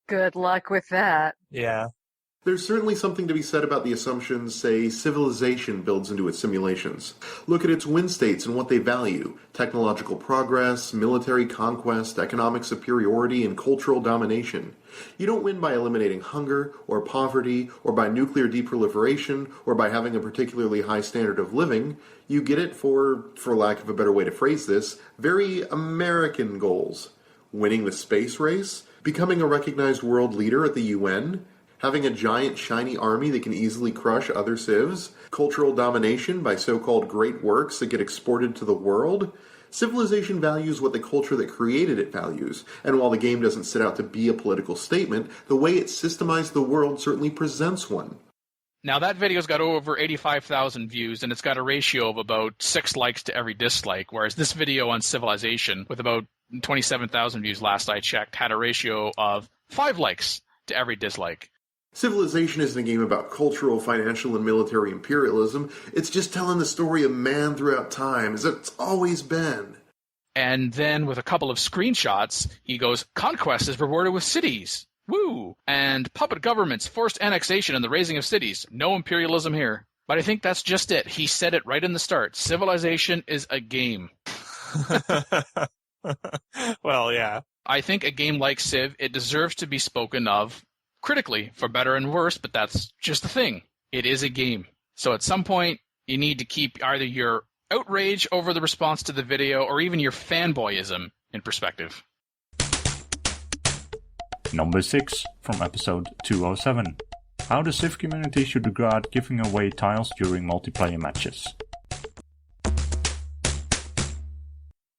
Good luck with that. Yeah. There's certainly something to be said about the assumptions, say, civilization builds into its simulations. Look at its win states and what they value: technological progress, military conquest, economic superiority, and cultural domination. You don't win by eliminating hunger, or poverty, or by nuclear deproliferation, or by having a particularly high standard of living. You get it for lack of a better way to phrase this, very American goals. Winning the space race, becoming a recognized world leader at the UN, having a giant shiny army that can easily crush other civs, cultural domination by so-called great works that get exported to the world. Civilization values what the culture that created it values, and while the game doesn't set out to be a political statement, the way it systemized the world certainly presents one. Now, that video's got over 85,000 views, and it's got a ratio of about 6 likes to every dislike, whereas this video on Civilization, with about 27,000 views last I checked, had a ratio of 5 likes to every dislike. Civilization isn't a game about cultural, financial, and military imperialism. It's just telling the story of man throughout time, as it's always been. And then, with a couple of screenshots, he goes, "Conquest is rewarded with cities. Woo! And puppet governments, forced annexation, and the raising of cities. No imperialism here." But I think that's just it. He said it right in the start. Civilization is a game. Well, yeah. I think a game like Civ, it deserves to be spoken of critically, for better and worse, but that's just the thing. It is a game. So at some point, you need to keep either your outrage over the response to the video or even your fanboyism in perspective. Number 6 from episode 207. How the Civ community should regard giving away tiles during multiplayer matches.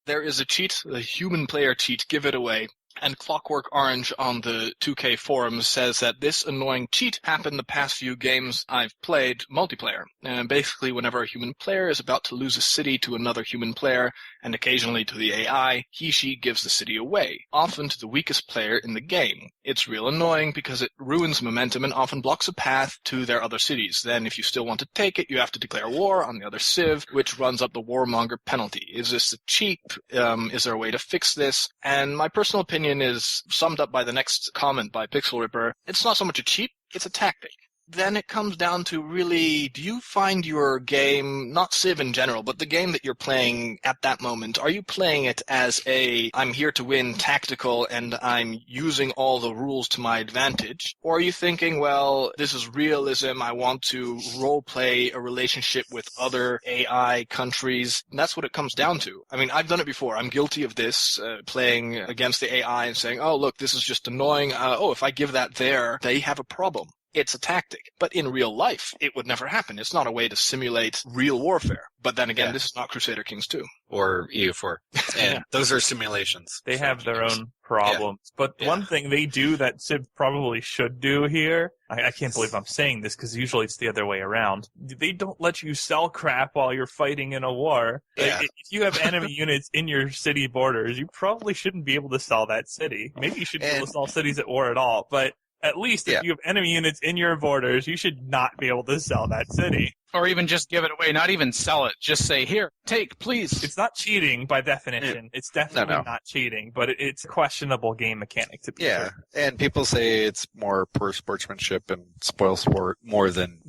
There is a cheat, a human player cheat, give it away. And Clockwork Orange on the 2K forums says that this annoying cheat happened the past few games I've played multiplayer. And basically, whenever a human player is about to lose a city to another human player, and occasionally to the AI, she gives the city away, often to the weakest player in the game. It's real annoying because it ruins momentum and often blocks a path to their other cities. Then if you still want to take it, you have to declare war on the other civ, which runs up the warmonger penalty. Is this a cheat? Is there a way to fix this? And my personal opinion is summed up by the next comment by Pixel Ripper. It's not so much a cheat, it's a tactic. Then it comes down to really, do you find your game, not Civ in general, but the game that you're playing at that moment, are you playing it as a, I'm here to win tactical and I'm using all the rules to my advantage? Or are you thinking, well, this is realism, I want to role play a relationship with other AI countries? And that's what it comes down to. I mean, I've done it before. I'm guilty of this, playing against the AI and saying, oh, look, this is just annoying. If I give that there, they have a problem. It's a tactic. But in real life, it would never happen. It's not a way to simulate real warfare. But then again, This is not Crusader Kings 2. Or EU4. And those are simulations. They have their own problems. Yeah. But one thing they do that Civ probably should do here, I can't believe I'm saying this because usually it's the other way around. They don't let you sell crap while you're fighting in a war. Yeah. Like, if you have enemy units in your city borders, you probably shouldn't be able to sell that city. Maybe you shouldn't be able to sell cities at war at all. But at least if you have enemy units in your borders, you should not be able to sell that city. Or even just give it away, not even sell it. Just say, here, take, please. It's not cheating by definition. It's definitely not cheating, but it's a questionable game mechanic to be sure. And people say it's more poor sportsmanship and spoil sport more than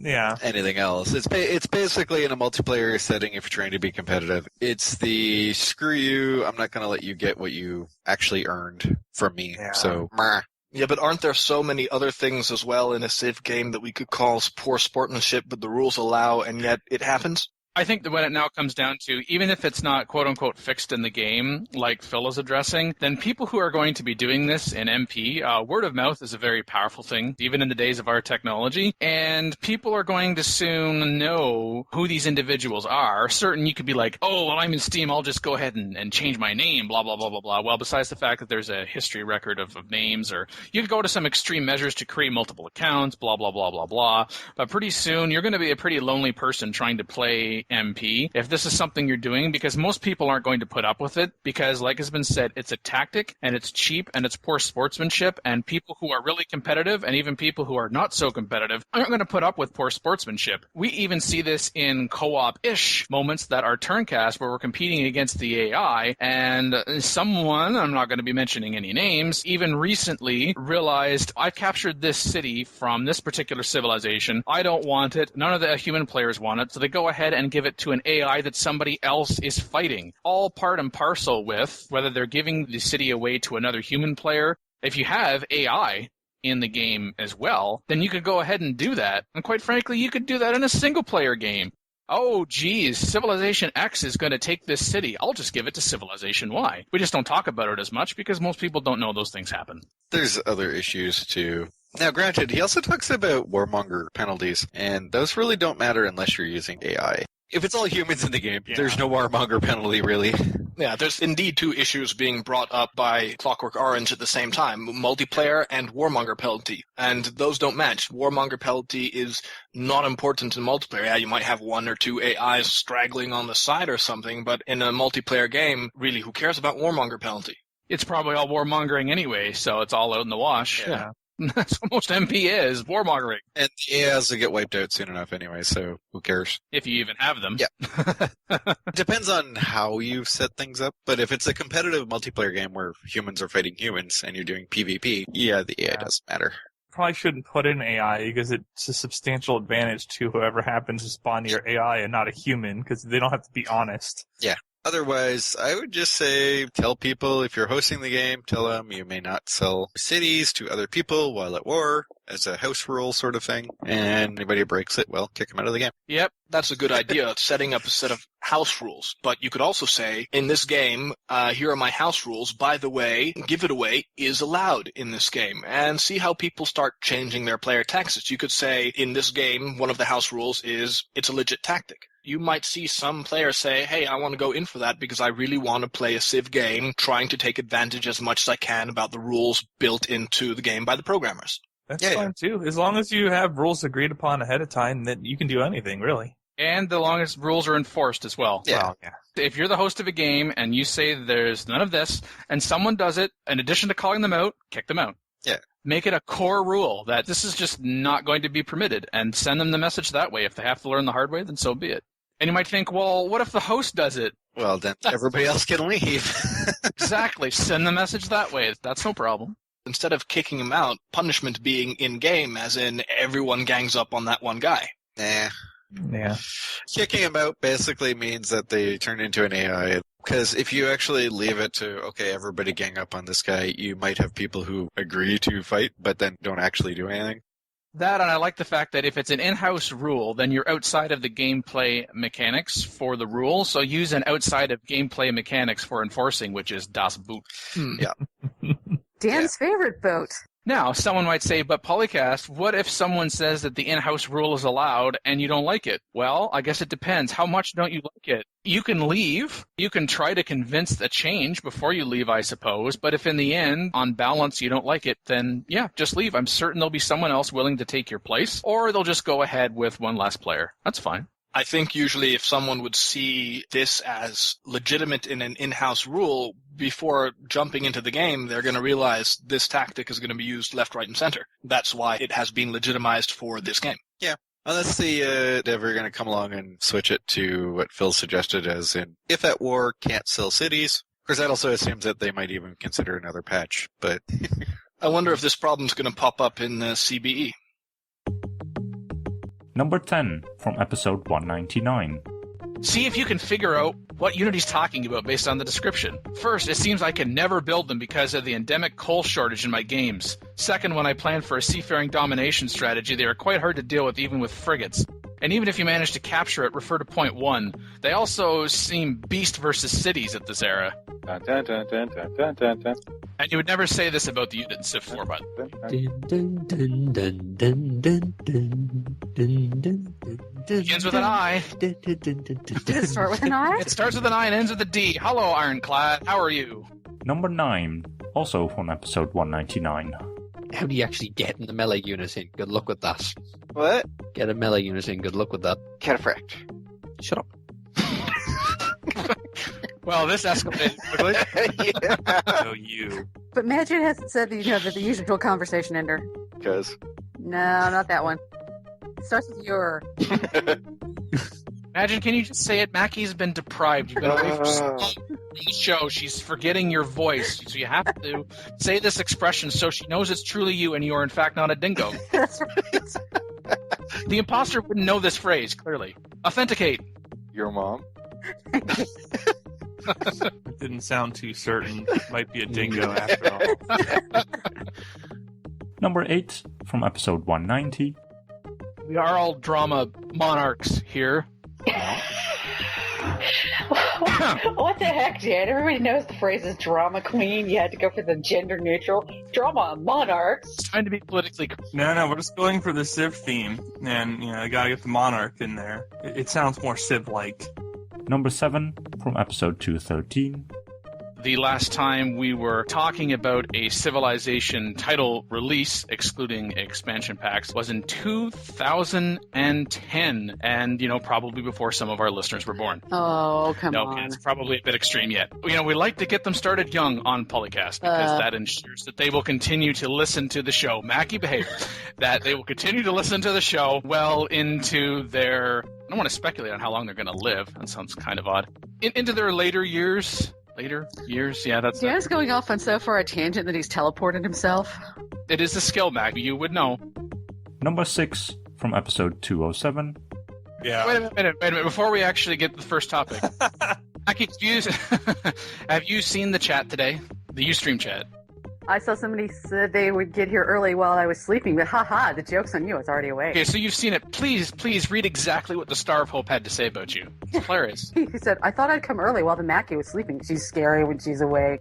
anything else. It's basically in a multiplayer setting if you're trying to be competitive. It's the screw you, I'm not going to let you get what you actually earned from me. Yeah. So, Yeah, but aren't there so many other things as well in a Civ game that we could call poor sportsmanship, but the rules allow, and yet it happens? I think that when it now comes down to, even if it's not quote-unquote fixed in the game, like Phil is addressing, then people who are going to be doing this in MP, word of mouth is a very powerful thing, even in the days of our technology, and people are going to soon know who these individuals are. Certain you could be like, oh, well, I'm in Steam, I'll just go ahead and change my name, blah, blah, blah, blah, blah. Well, besides the fact that there's a history record of names, or you could go to some extreme measures to create multiple accounts, blah, blah, blah, blah, blah. But pretty soon, you're going to be a pretty lonely person trying to play my MP if this is something you're doing, because most people aren't going to put up with it because, like has been said, it's a tactic and it's cheap and it's poor sportsmanship, and people who are really competitive and even people who are not so competitive aren't going to put up with poor sportsmanship. We even see this in co-op-ish moments that are turncast where we're competing against the AI, and someone, I'm not going to be mentioning any names, even recently realized, I've captured this city from this particular civilization. I don't want it. None of the human players want it. So they go ahead and give it to an AI that somebody else is fighting. All part and parcel with whether they're giving the city away to another human player. If you have AI in the game as well, then you could go ahead and do that. And quite frankly, you could do that in a single-player game. Oh, geez, Civilization X is going to take this city. I'll just give it to Civilization Y. We just don't talk about it as much because most people don't know those things happen. There's other issues, too. Now, granted, he also talks about warmonger penalties, and those really don't matter unless you're using AI. If it's all humans in the game, there's no warmonger penalty, really. Yeah, there's indeed two issues being brought up by Clockwork Orange at the same time, multiplayer and warmonger penalty. And those don't match. Warmonger penalty is not important in multiplayer. Yeah, you might have one or two AIs straggling on the side or something, but in a multiplayer game, really, who cares about warmonger penalty? It's probably all warmongering anyway, so it's all out in the wash. Yeah. That's what most MP is, warmongering. And the AIs will get wiped out soon enough anyway, so who cares? If you even have them. Yeah. It depends on how you set things up, but if it's a competitive multiplayer game where humans are fighting humans and you're doing PvP, the AI doesn't matter. Probably shouldn't put in AI because it's a substantial advantage to whoever happens to spawn your AI and not a human, because they don't have to be honest. Yeah. Otherwise, I would just say, tell people if you're hosting the game, tell them you may not sell cities to other people while at war as a house rule sort of thing. And anybody who breaks it, well, kick them out of the game. Yep, that's a good idea, setting up a set of house rules. But you could also say, in this game, here are my house rules. By the way, give it away is allowed in this game. And see how people start changing their player tactics. You could say, in this game, one of the house rules is it's a legit tactic. You might see some players say, hey, I want to go in for that because I really want to play a Civ game, trying to take advantage as much as I can about the rules built into the game by the programmers. That's fine, too. As long as you have rules agreed upon ahead of time, then you can do anything, really. And the longest rules are enforced as well. Yeah. Well, yeah. If you're the host of a game and you say there's none of this, and someone does it, in addition to calling them out, kick them out. Yeah. Make it a core rule that this is just not going to be permitted, and send them the message that way. If they have to learn the hard way, then so be it. And you might think, well, what if the host does it? Well, then everybody else can leave. Exactly. Send the message that way. That's no problem. Instead of kicking him out, punishment being in-game, as in everyone gangs up on that one guy. Yeah. Kicking him out basically means that they turn into an AI. Because if you actually leave it to, okay, everybody gang up on this guy, you might have people who agree to fight, but then don't actually do anything. That, and I like the fact that if it's an in-house rule, then you're outside of the gameplay mechanics for the rule, so use an outside of gameplay mechanics for enforcing, which is Das Boot. Yeah. Dan's favorite boat. Now, someone might say, but PolyCast, what if someone says that the in-house rule is allowed and you don't like it? Well, I guess it depends. How much don't you like it? You can leave. You can try to convince a change before you leave, I suppose. But if in the end, on balance, you don't like it, then yeah, just leave. I'm certain there'll be someone else willing to take your place, or they'll just go ahead with one less player. That's fine. I think usually if someone would see this as legitimate in an in-house rule, before jumping into the game, they're going to realize this tactic is going to be used left, right, and center. That's why it has been legitimized for this game. Yeah. Unless they're ever going to come along and switch it to what Phil suggested as in, if at war, can't sell cities. Of course, that also assumes that they might even consider another patch, but... I wonder if this problem's going to pop up in CBE. Number 10 from episode 199. See if you can figure out what Unity's talking about based on the description. First, it seems I can never build them because of the endemic coal shortage in my games. Second, when I plan for a seafaring domination strategy, they are quite hard to deal with even with frigates. And even if you manage to capture it, refer to point 1. They also seem beast versus cities at this era. Dun, dun, dun, dun, dun, dun, dun. And you would never say this about the unit in Civ 4, but... Begins with an I. Did it start with an I? It starts with an I and ends with a D. Hello, Ironclad. How are you? Number 9, also from episode 199. How do you actually get in the melee unit in? Good luck with that. What? Get a melee unit in. Good luck with that. Cataphract. Shut up. Well, this escalated quickly. So you. But Magic hasn't said the usual conversation ender. Because No, not that one. It starts with your. Imagine, can you just say it? Mackie's been deprived. You've been away from the show. She's forgetting your voice. So you have to say this expression so she knows it's truly you and you are in fact not a dingo. That's right. The imposter wouldn't know this phrase, clearly. Authenticate. your mom. It didn't sound too certain. Might be a dingo after all. Number 8 from episode 190. We are all drama monarchs here. What the heck, Jan? Everybody knows the phrase is drama queen. You had to go for the gender neutral drama monarchs. Trying to be politically. No, we're just going for the Civ theme, and I gotta get the monarch in there. It sounds more Civ-like. Number 7 from episode 213. The last time we were talking about a Civilization title release, excluding expansion packs, was in 2010, and, probably before some of our listeners were born. Oh, come on. No, it's probably a bit extreme yet. We like to get them started young on PolyCast, because that ensures that they will continue to listen to the show. Mackie behavior. That they will continue to listen to the show well into their... I don't want to speculate on how long they're going to live. That sounds kind of odd. Into their later years... Yeah, that's... Dan's going off on so far a tangent that he's teleported himself. It is a skill, Mac. You would know. Number 6 from episode 207. Yeah. Wait a minute. Before we actually get to the first topic. Mackie, have you seen the chat today? The Ustream chat? I saw somebody said they would get here early while I was sleeping, but haha, the joke's on you. It's already awake. Okay, so you've seen it. Please read exactly what the Star of Hope had to say about you. It's hilarious. He said, I thought I'd come early while the Mackie was sleeping. She's scary when she's awake.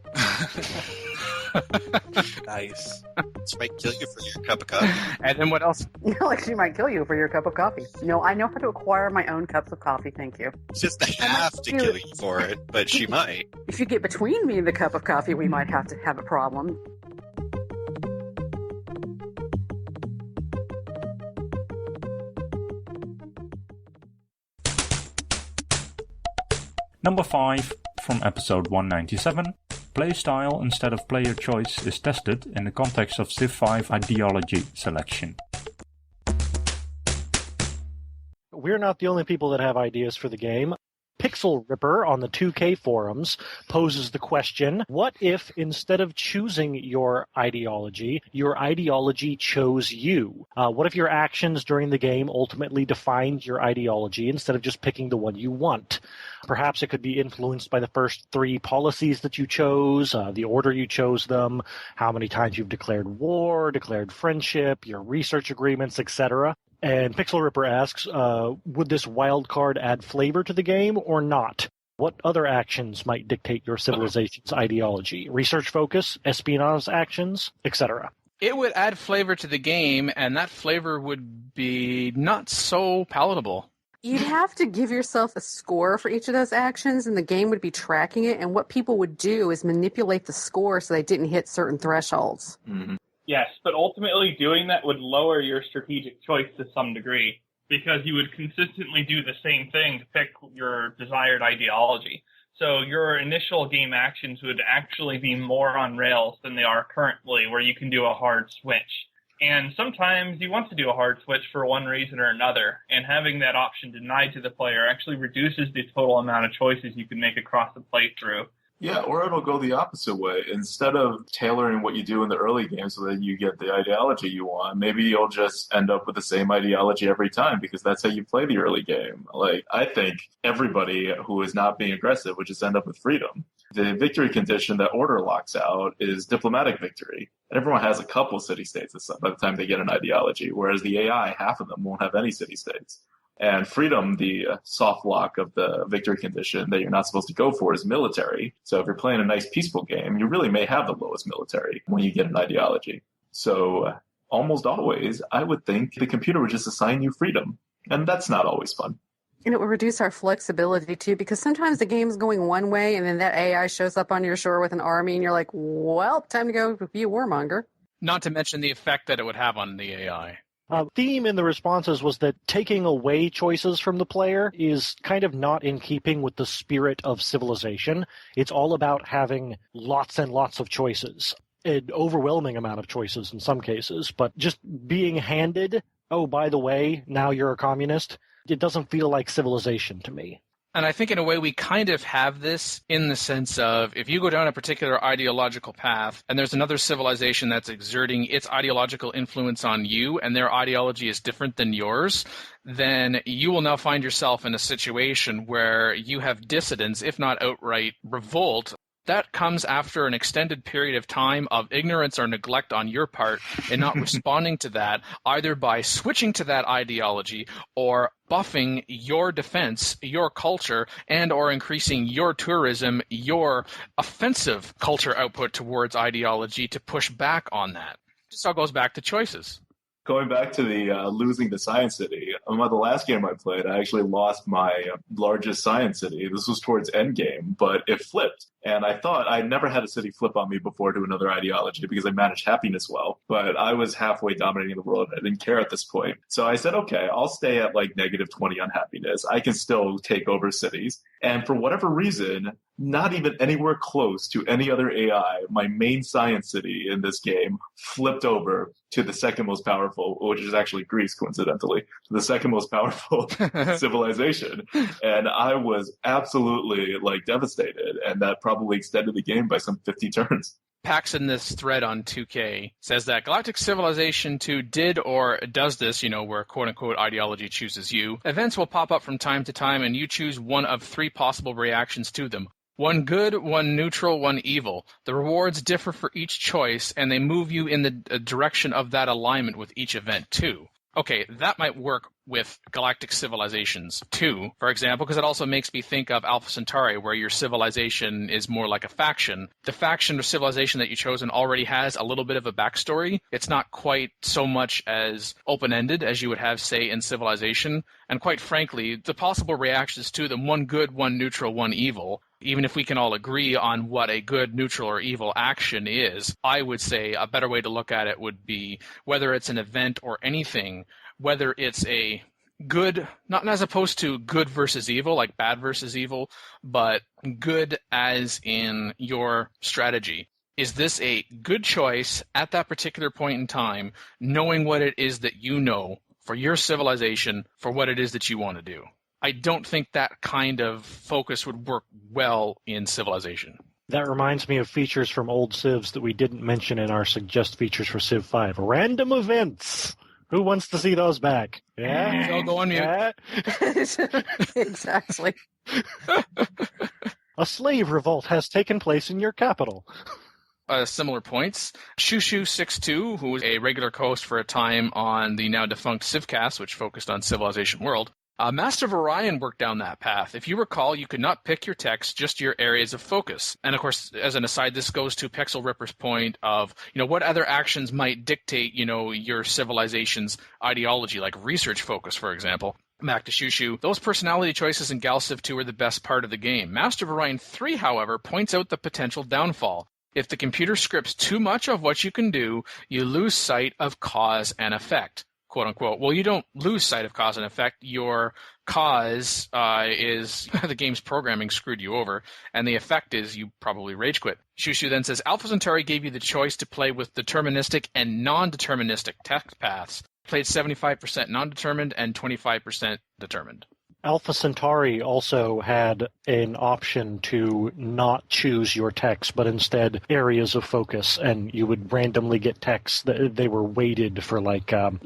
Nice. She might kill you for your cup of coffee. And then what else? Like she might kill you for your cup of coffee. No, I know how to acquire my own cups of coffee, thank you. Just have to kill you for it, but she might. If you get between me and the cup of coffee, we might have to have a problem. Number 5 from episode 197. Playstyle instead of player choice is tested in the context of Civ 5 ideology selection. We're not the only people that have ideas for the game. Pixel Ripper on the 2K forums poses the question, what if instead of choosing your ideology chose you? What if your actions during the game ultimately defined your ideology instead of just picking the one you want? Perhaps it could be influenced by the first 3 policies that you chose, the order you chose them, how many times you've declared war, declared friendship, your research agreements, etc. And Pixel Ripper asks, would this wild card add flavor to the game or not? What other actions might dictate your civilization's ideology? Research focus, espionage actions, etc. It would add flavor to the game, and that flavor would be not so palatable. You'd have to give yourself a score for each of those actions, and the game would be tracking it, and what people would do is manipulate the score so they didn't hit certain thresholds. Mm-hmm. Yes, but ultimately doing that would lower your strategic choice to some degree, because you would consistently do the same thing to pick your desired ideology. So your initial game actions would actually be more on rails than they are currently, where you can do a hard switch. And sometimes you want to do a hard switch for one reason or another, and having that option denied to the player actually reduces the total amount of choices you can make across the playthrough. Yeah, or it'll go the opposite way. Instead of tailoring what you do in the early game so that you get the ideology you want, maybe you'll just end up with the same ideology every time because that's how you play the early game. Like, I think everybody who is not being aggressive would just end up with freedom. The victory condition that Order locks out is diplomatic victory. And everyone has a couple city-states by the time they get an ideology, whereas the AI, half of them won't have any city-states. And freedom, the soft lock of the victory condition that you're not supposed to go for, is military. So if you're playing a nice peaceful game, you really may have the lowest military when you get an ideology. So almost always, I would think the computer would just assign you freedom. And that's not always fun. And it would reduce our flexibility, too, because sometimes the game's going one way, and then that AI shows up on your shore with an army, and you're like, well, time to go be a warmonger. Not to mention the effect that it would have on the AI. Theme in the responses was that taking away choices from the player is kind of not in keeping with the spirit of Civilization. It's all about having lots and lots of choices. An overwhelming amount of choices in some cases, but just being handed, oh, by the way, now you're a communist, it doesn't feel like Civilization to me. And I think in a way we kind of have this in the sense of if you go down a particular ideological path and there's another civilization that's exerting its ideological influence on you and their ideology is different than yours, then you will now find yourself in a situation where you have dissidence, if not outright revolt. That comes after an extended period of time of ignorance or neglect on your part and not responding to that, either by switching to that ideology or buffing your defense, your culture, and or increasing your tourism, your offensive culture output towards ideology to push back on that. This all goes back to choices. Going back to the losing the Science City, the last game I played, I actually lost my largest Science City. This was towards endgame, but it flipped. And I thought I'd never had a city flip on me before to another ideology because I managed happiness well. But I was halfway dominating the world. I didn't care at this point. So I said, okay, I'll stay at like -20 on happiness. I can still take over cities. And for whatever reason, not even anywhere close to any other AI, my main science city in this game flipped over to the second most powerful, which is actually Greece, coincidentally, the second most powerful civilization. And I was absolutely like devastated. And that probably extended the game by some 50 turns. Pax in this thread on 2K says that Galactic Civilization 2 did or does this, where quote-unquote ideology chooses you. Events will pop up from time to time and you choose one of 3 possible reactions to them. One good, one neutral, one evil. The rewards differ for each choice and they move you in the direction of that alignment with each event too. Okay, that might work with Galactic Civilizations 2, for example, because it also makes me think of Alpha Centauri, where your civilization is more like a faction. The faction or civilization that you've chosen already has a little bit of a backstory. It's not quite so much as open-ended as you would have, say, in Civilization. And quite frankly, the possible reactions to them, one good, one neutral, one evil, even if we can all agree on what a good, neutral, or evil action is, I would say a better way to look at it would be whether it's an event or anything, whether it's a good, not as opposed to good versus evil, like bad versus evil, but good as in your strategy. Is this a good choice at that particular point in time, knowing what it is that you know for your civilization, for what it is that you want to do? I don't think that kind of focus would work well in Civilization. That reminds me of features from old Civs that we didn't mention in our suggest features for Civ 5. Random events. Who wants to see those back? Yeah? I'll go on mute. Yeah? Exactly. A slave revolt has taken place in your capital. Similar points. Shushu62, who was a regular co-host for a time on the now defunct Civcast, which focused on Civilization World, Master of Orion worked down that path. If you recall, you could not pick your text, just your areas of focus. And of course, as an aside, this goes to Pixel Ripper's point of, what other actions might dictate, your civilization's ideology, like research focus, for example. Back to Shushu. Those personality choices in Gal Civ 2 are the best part of the game. Master of Orion 3, however, points out the potential downfall. If the computer scripts too much of what you can do, you lose sight of cause and effect. Quote unquote. Well, you don't lose sight of cause and effect. Your cause is the game's programming screwed you over, and the effect is you probably rage quit. Shushu then says Alpha Centauri gave you the choice to play with deterministic and non-deterministic text paths. Played 75% non-determined and 25% determined. Alpha Centauri also had an option to not choose your text, but instead areas of focus, and you would randomly get texts that they were weighted for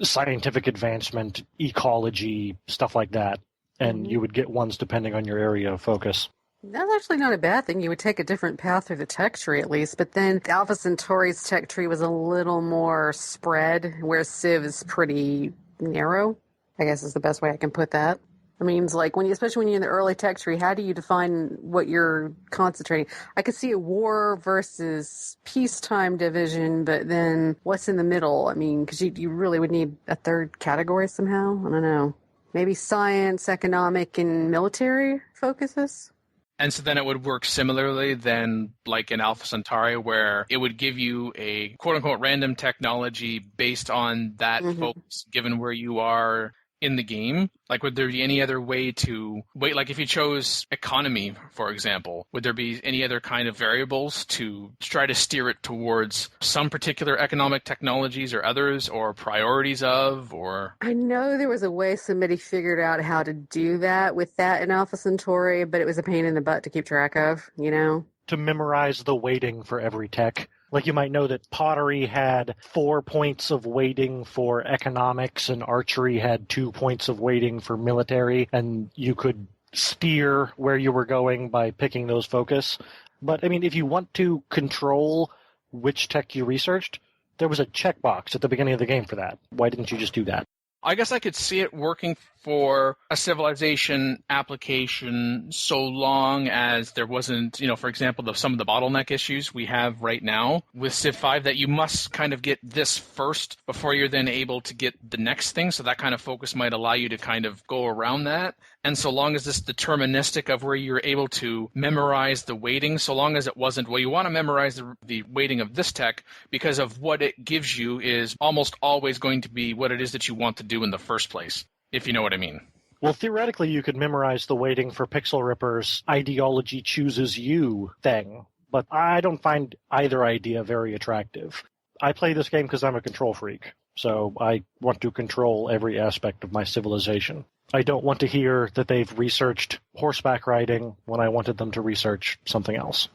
scientific advancement, ecology, stuff like that, and you would get ones depending on your area of focus. That's actually not a bad thing. You would take a different path through the tech tree at least, but then Alpha Centauri's tech tree was a little more spread, where Civ is pretty narrow, I guess is the best way I can put that. I mean, it's like especially when you're in the early tech tree, how do you define what you're concentrating? I could see a war versus peacetime division, but then what's in the middle? I mean, because you really would need a third category somehow. I don't know. Maybe science, economic, and military focuses? And so then it would work similarly then like in Alpha Centauri, where it would give you a quote-unquote random technology based on that focus, given where you are in the game. Like, would there be any other way to wait? Like, if you chose economy, for example, would there be any other kind of variables to try to steer it towards some particular economic technologies or others, or priorities of, or? I know there was a way somebody figured out how to do that with that in Alpha Centauri, but it was a pain in the butt to keep track of, you know? To memorize the weighting for every tech. Like, you might know that pottery had 4 points of weighting for economics and archery had 2 points of weighting for military, and you could steer where you were going by picking those focus. But, I mean, if you want to control which tech you researched, there was a checkbox at the beginning of the game for that. Why didn't you just do that? I guess I could see it working for a civilization application so long as there wasn't, you know, for example, some of the bottleneck issues we have right now with Civ 5, that you must kind of get this first before you're then able to get the next thing. So that kind of focus might allow you to kind of go around that. And so long as this deterministic of where you're able to memorize the weighting, so long as it wasn't, well, you want to memorize the weighting of this tech because of what it gives you is almost always going to be what it is that you want to do in the first place, if you know what I mean. Well, theoretically, you could memorize the weighting for Pixel Ripper's ideology chooses you thing, but I don't find either idea very attractive. I play this game because I'm a control freak, so I want to control every aspect of my civilization. I don't want to hear that they've researched horseback riding when I wanted them to research something else.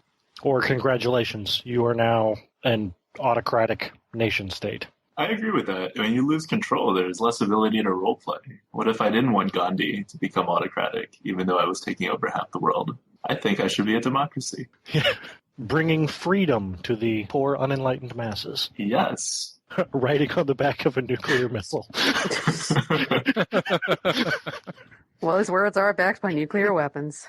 Or congratulations, you are now an autocratic nation state. I agree with that. When you lose control, there's less ability to roleplay. What if I didn't want Gandhi to become autocratic, even though I was taking over half the world? I think I should be a democracy. Bringing freedom to the poor, unenlightened masses. Yes. Riding on the back of a nuclear missile. Well, his words are backed by nuclear weapons.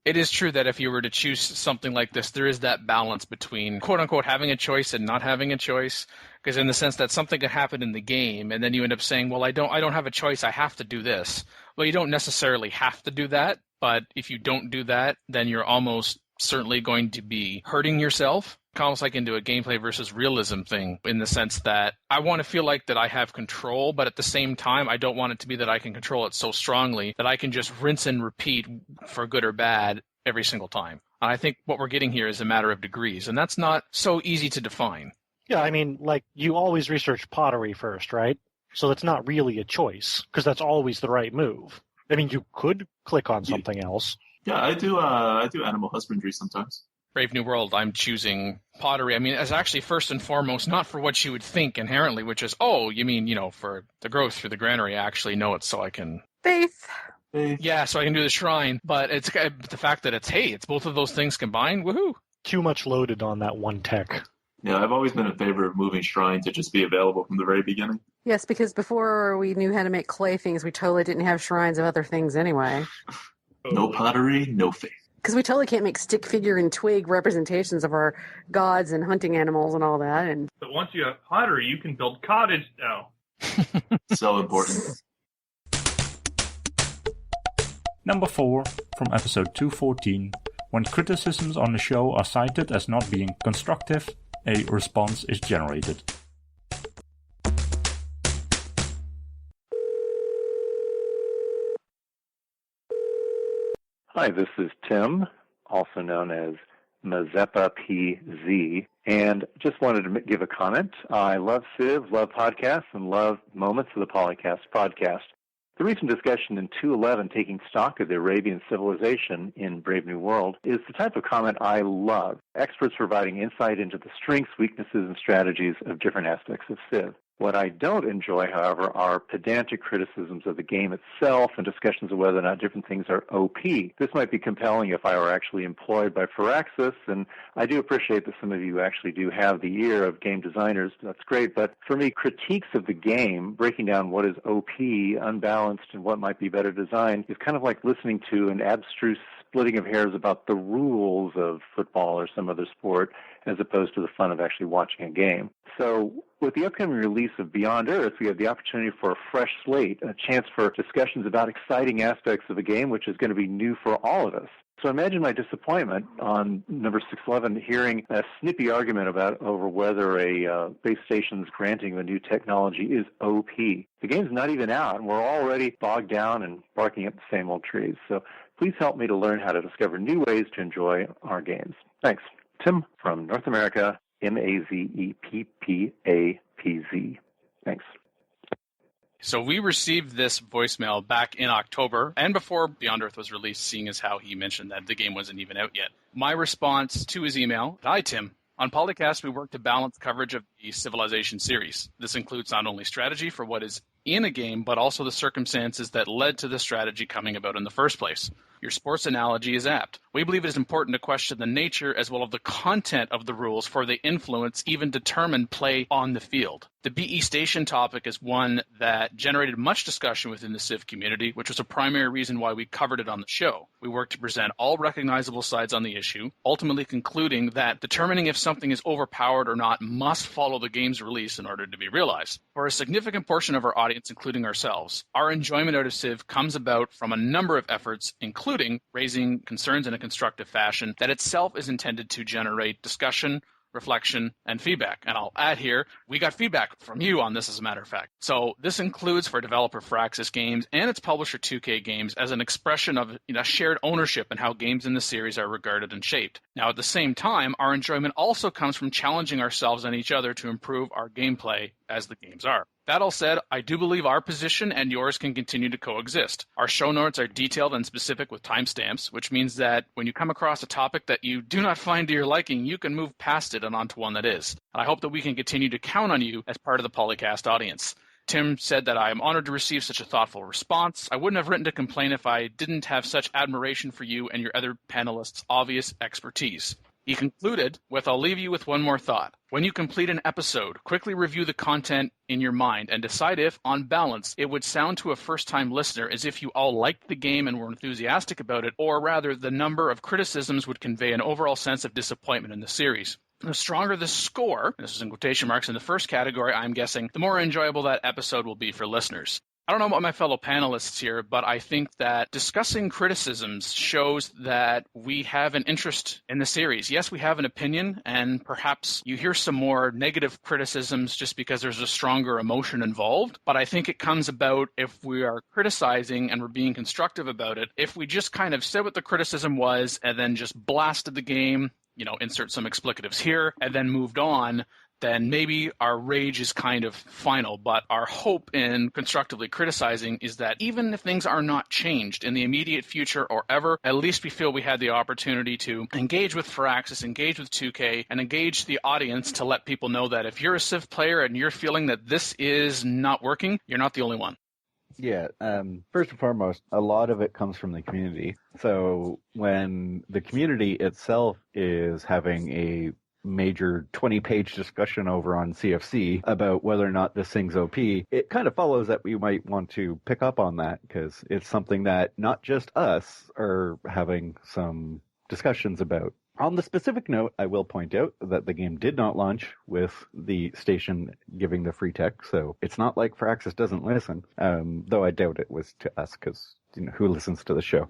It is true that if you were to choose something like this, there is that balance between quote-unquote having a choice and not having a choice, because in the sense that something could happen in the game, and then you end up saying, well, I don't have a choice, I have to do this. Well, you don't necessarily have to do that, but if you don't do that, then you're almost certainly going to be hurting yourself. Almost like into a gameplay versus realism thing, in the sense that I want to feel like that I have control, but at the same time, I don't want it to be that I can control it so strongly that I can just rinse and repeat for good or bad every single time. And I think what we're getting here is a matter of degrees, and that's not so easy to define. Yeah, I mean, like, you always research pottery first, right? So it's not really a choice, because that's always the right move. I mean, you could click on something else. Yeah, I do animal husbandry sometimes. Brave New World, I'm choosing pottery. I mean, as actually first and foremost, not for what you would think inherently, which is, oh, you mean, you know, for the growth through the granary. I actually know it so I can... Faith. Yeah, so I can do the shrine. But it's the fact that it's both of those things combined. Woohoo! Too much loaded on that one tech. Yeah, I've always been in favor of moving shrine to just be available from the very beginning. Yes, because before we knew how to make clay things, we totally didn't have shrines of other things anyway. No pottery, no faith. Because we totally can't make stick figure and twig representations of our gods and hunting animals and all that. And But once you have pottery, you can build cottage now. So important. Number 4, from episode 214. When criticisms on the show are cited as not being constructive, a response is generated. Hi, this is Tim, also known as Mazeppa PZ, and just wanted to give a comment. I love Civ, love podcasts, and love moments of the PolyCast podcast. The recent discussion in 211 taking stock of the Arabian civilization in Brave New World is the type of comment I love. Experts providing insight into the strengths, weaknesses, and strategies of different aspects of Civ. What I don't enjoy, however, are pedantic criticisms of the game itself and discussions of whether or not different things are OP. This might be compelling if I were actually employed by Firaxis, and I do appreciate that some of you actually do have the ear of game designers. That's great, but for me, critiques of the game, breaking down what is OP, unbalanced, and what might be better designed, is kind of like listening to an abstruse splitting of hairs about the rules of football or some other sport, as opposed to the fun of actually watching a game. So with the upcoming release of Beyond Earth, we have the opportunity for a fresh slate, a chance for discussions about exciting aspects of the game, which is going to be new for all of us. So imagine my disappointment on number 611 hearing a snippy argument over whether a base station's granting of a new technology is OP. The game's not even out, and we're already bogged down and barking up the same old trees. So please help me to learn how to discover new ways to enjoy our games. Thanks. Tim from North America, MAZEPPAPZ. Thanks. So we received this voicemail back in October and before Beyond Earth was released, seeing as how he mentioned that the game wasn't even out yet. My response to his email, "Hi, Tim. On PolyCast, we work to balance coverage of the Civilization series. This includes not only strategy for what is in a game, but also the circumstances that led to the strategy coming about in the first place. Your sports analogy is apt. We believe it is important to question the nature as well as the content of the rules, for they influence, even determine play on the field. The BE station topic is one that generated much discussion within the Civ community, which was a primary reason why we covered it on the show. We worked to present all recognizable sides on the issue, ultimately concluding that determining if something is overpowered or not must follow the game's release in order to be realized. For a significant portion of our audience, including ourselves, our enjoyment out of Civ comes about from a number of efforts, including raising concerns in a constructive fashion that itself is intended to generate discussion, reflection, and feedback. And I'll add here, we got feedback from you on this, as a matter of fact. So this includes for developer Firaxis Games and its publisher 2K Games as an expression of shared ownership in how games in the series are regarded and shaped. Now, at the same time, our enjoyment also comes from challenging ourselves and each other to improve our gameplay as the games are. That all said, I do believe our position and yours can continue to coexist. Our show notes are detailed and specific with timestamps, which means that when you come across a topic that you do not find to your liking, you can move past it and onto one that is. And I hope that we can continue to count on you as part of the PolyCast audience. Tim said that I am honored to receive such a thoughtful response. I wouldn't have written to complain if I didn't have such admiration for you and your other panelists' obvious expertise. He concluded with, I'll leave you with one more thought. When you complete an episode, quickly review the content in your mind and decide if, on balance, it would sound to a first-time listener as if you all liked the game and were enthusiastic about it, or rather the number of criticisms would convey an overall sense of disappointment in the series. The stronger the score, this is in quotation marks in the first category, I'm guessing, the more enjoyable that episode will be for listeners. I don't know about my fellow panelists here, but I think that discussing criticisms shows that we have an interest in the series. Yes, we have an opinion, and perhaps you hear some more negative criticisms just because there's a stronger emotion involved, but I think it comes about if we are criticizing and we're being constructive about it. If we just kind of said what the criticism was and then just blasted the game, insert some explicatives here, and then moved on, then maybe our rage is kind of final. But our hope in constructively criticizing is that even if things are not changed in the immediate future or ever, at least we feel we had the opportunity to engage with Firaxis, engage with 2K, and engage the audience to let people know that if you're a Civ player and you're feeling that this is not working, you're not the only one. Yeah, first and foremost, a lot of it comes from the community. So when the community itself is having a major 20-page discussion over on CFC about whether or not this thing's OP, it kind of follows that we might want to pick up on that because it's something that not just us are having some discussions about. On the specific note, I will point out that the game did not launch with the station giving the free tech, so it's not like Firaxis doesn't listen, though I doubt it was to us because who listens to the show?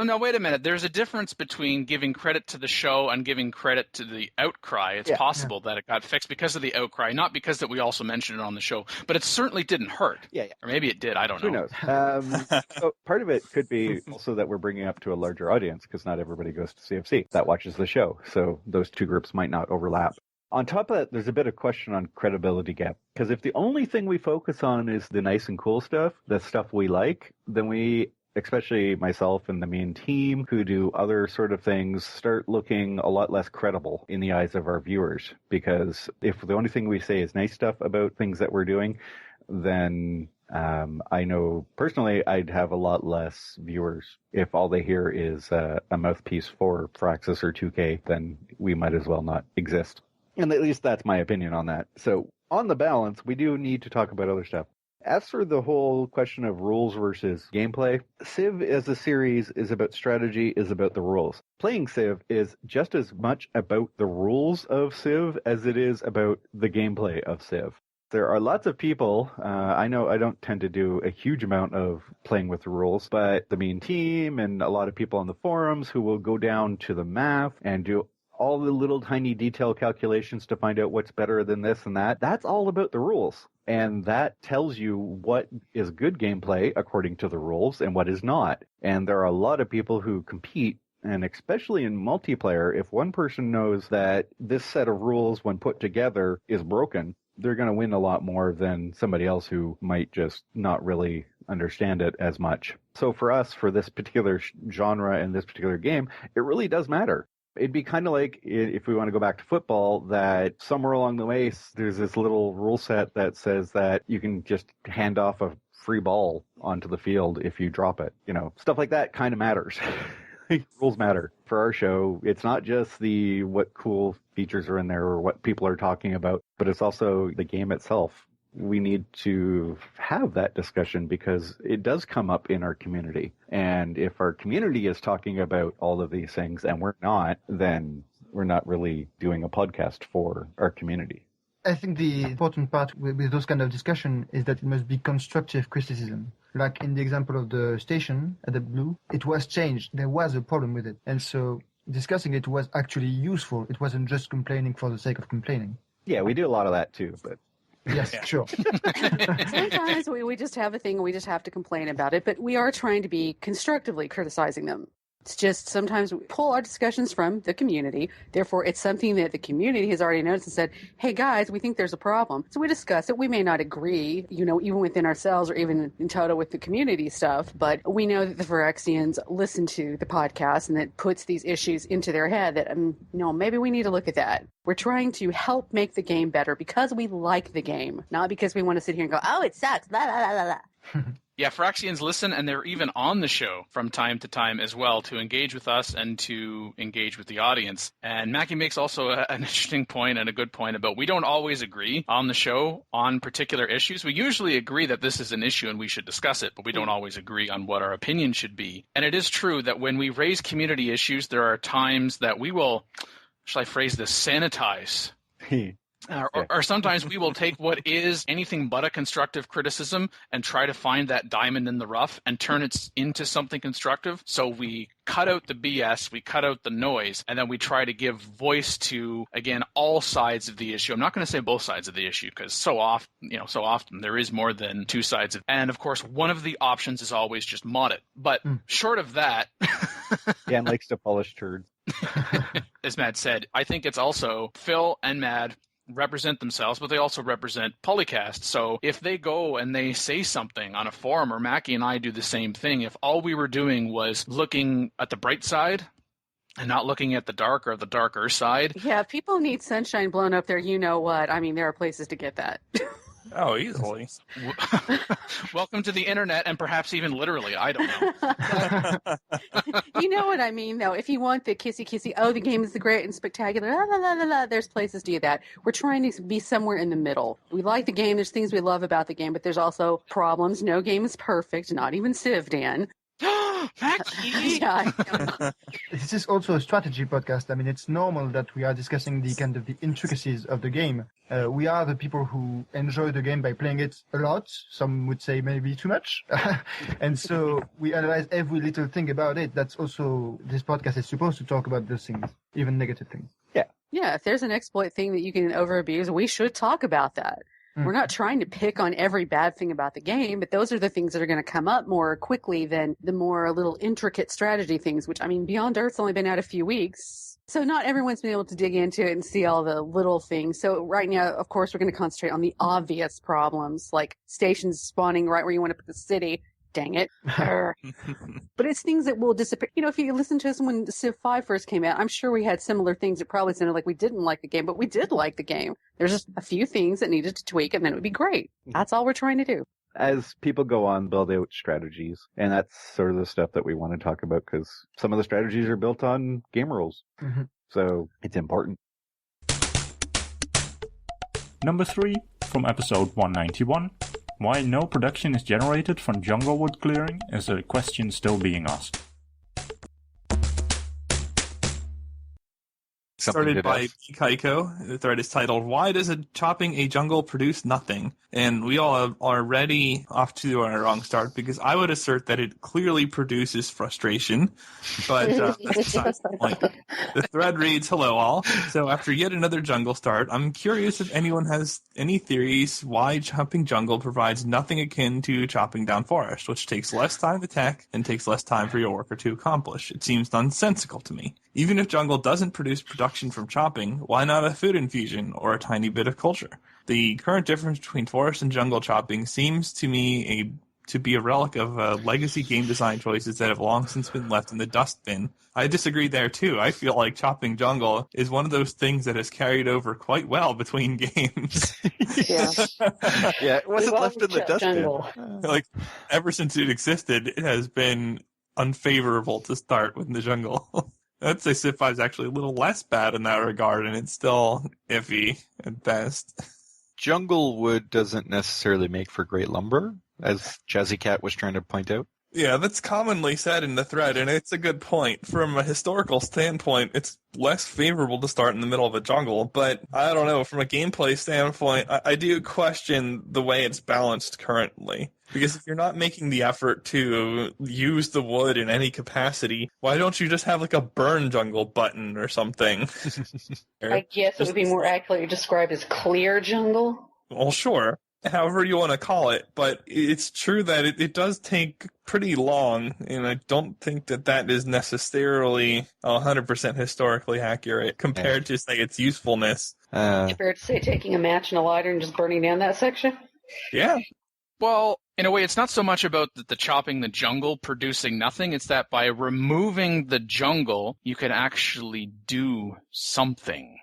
No, wait a minute. There's a difference between giving credit to the show and giving credit to the outcry. It's possible that it got fixed because of the outcry, not because that we also mentioned it on the show. But it certainly didn't hurt. Yeah. Or maybe it did. I don't know. Who knows? So part of it could be also that we're bringing up to a larger audience because not everybody goes to CFC that watches the show. So those two groups might not overlap. On top of that, there's a bit of question on credibility gap. Because if the only thing we focus on is the nice and cool stuff, the stuff we like, then we, especially myself and the main team who do other sort of things, start looking a lot less credible in the eyes of our viewers. Because if the only thing we say is nice stuff about things that we're doing, then I know personally I'd have a lot less viewers. If all they hear is a mouthpiece for Firaxis or 2K, then we might as well not exist. And at least that's my opinion on that. So on the balance, we do need to talk about other stuff. As for the whole question of rules versus gameplay, Civ as a series is about strategy, is about the rules. Playing Civ is just as much about the rules of Civ as it is about the gameplay of Civ. There are lots of people, I know I don't tend to do a huge amount of playing with the rules, but the main team and a lot of people on the forums who will go down to the map and do all the little tiny detail calculations to find out what's better than this and that. That's all about the rules. And that tells you what is good gameplay according to the rules and what is not. And there are a lot of people who compete, and especially in multiplayer, if one person knows that this set of rules when put together is broken, they're going to win a lot more than somebody else who might just not really understand it as much. So for us, for this particular genre and this particular game, it really does matter. It'd be kind of like, if we want to go back to football, that somewhere along the way, there's this little rule set that says that you can just hand off a free ball onto the field if you drop it. You know, stuff like that kind of matters. Rules matter. For our show, it's not just what cool features are in there or what people are talking about, but it's also the game itself. We need to have that discussion because it does come up in our community. And if our community is talking about all of these things and we're not, then we're not really doing a podcast for our community. I think the important part with those kind of discussion is that it must be constructive criticism. Like in the example of the station at the Blue, it was changed. There was a problem with it. And so discussing it was actually useful. It wasn't just complaining for the sake of complaining. Yeah, we do a lot of that too, but... Yes, sure. Sometimes we just have a thing and we just have to complain about it, but we are trying to be constructively criticizing them. It's just sometimes we pull our discussions from the community. Therefore, it's something that the community has already noticed and said, hey, guys, we think there's a problem. So we discuss it. We may not agree, even within ourselves or even in total with the community stuff, but we know that the Phyrexians listen to the podcast and that puts these issues into their head that, maybe we need to look at that. We're trying to help make the game better because we like the game, not because we want to sit here and go, oh, it sucks, blah, blah, blah, blah. Yeah, Phyrexians listen, and they're even on the show from time to time as well to engage with us and to engage with the audience. And Mackie makes also an interesting point and a good point about we don't always agree on the show on particular issues. We usually agree that this is an issue and we should discuss it, but we don't always agree on what our opinion should be. And it is true that when we raise community issues, there are times that we will, shall I phrase this, sanitize. Or sometimes we will take what is anything but a constructive criticism and try to find that diamond in the rough and turn it into something constructive. So we cut out the BS, we cut out the noise, and then we try to give voice to, again, all sides of the issue. I'm not going to say both sides of the issue because so often there is more than two sides. And of course, one of the options is always just mod it. But short of that... Dan likes to polish turds. As Matt said, I think it's also Phil and Mad represent themselves, but they also represent PolyCast. So if they go and they say something on a forum, or Mackie and I do the same thing, if all we were doing was looking at the bright side and not looking at the dark or the darker side. Yeah, if people need sunshine blown up there, you know what? I mean, there are places to get that. Oh, easily. Welcome to the internet, and perhaps even literally. I don't know. You know what I mean, though. If you want the kissy, oh, the game is the great and spectacular, there's places to do that. We're trying to be somewhere in the middle. We like the game. There's things we love about the game, but there's also problems. No game is perfect, not even Civ, Dan. Yeah. This is also a strategy podcast. I mean, it's normal that we are discussing the intricacies of the game. We are the people who enjoy the game by playing it a lot. Some would say maybe too much. And so we analyze every little thing about it. That's also, this podcast is supposed to talk about those things, even negative things. Yeah, if there's an exploit thing that you can over-abuse, we should talk about that. We're not trying to pick on every bad thing about the game, but those are the things that are going to come up more quickly than the more little intricate strategy things, which, I mean, Beyond Earth's only been out a few weeks. So not everyone's been able to dig into it and see all the little things. So right now, of course, we're going to concentrate on the obvious problems, like stations spawning right where you want to put the city. Dang it. But it's things that will disappear. If you listen to us when Civ 5 first came out, I'm sure we had similar things that probably sounded like we didn't like the game, but we did like the game. There's just a few things that needed to tweak, and then it would be great. That's all we're trying to do. As people go on, build out strategies, and that's sort of the stuff that we want to talk about, because some of the strategies are built on game rules. So it's important. Number 3, from episode 191. Why no production is generated from jungle wood clearing is a question still being asked. Started by Kaiko. The thread is titled, "Why does chopping a jungle produce nothing?" And we all are already off to a wrong start, because I would assert that it clearly produces frustration. But that's besides the point. The thread reads, "Hello all. So after yet another jungle start, I'm curious if anyone has any theories why chopping jungle provides nothing akin to chopping down forest, which takes less time to tech and takes less time for your worker to accomplish. It seems nonsensical to me. Even if jungle doesn't produce production from chopping, why not a food infusion or a tiny bit of culture? The current difference between forest and jungle chopping seems to me to be a relic of legacy game design choices that have long since been left in the dustbin. I disagree there too. I feel like chopping jungle is one of those things that has carried over quite well between games." Yeah, it wasn't left in the dustbin. Like, ever since it existed, it has been unfavorable to start with the jungle. I'd say Civ 5 is actually a little less bad in that regard, and it's still iffy at best. Jungle wood doesn't necessarily make for great lumber, as Jazzy Cat was trying to point out. Yeah, that's commonly said in the thread, and it's a good point. From a historical standpoint, it's less favorable to start in the middle of a jungle, but I don't know, from a gameplay standpoint, I do question the way it's balanced currently. Because if you're not making the effort to use the wood in any capacity, why don't you just have like a burn jungle button or something? I guess it would be more accurately described as clear jungle. Well, sure. However you want to call it, but it's true that it does take pretty long, and I don't think that is necessarily 100% historically accurate compared to, say, its usefulness. Fair to say taking a match and a lighter and just burning down that section? Yeah. Well, in a way, it's not so much about the chopping the jungle producing nothing. It's that by removing the jungle, you can actually do something,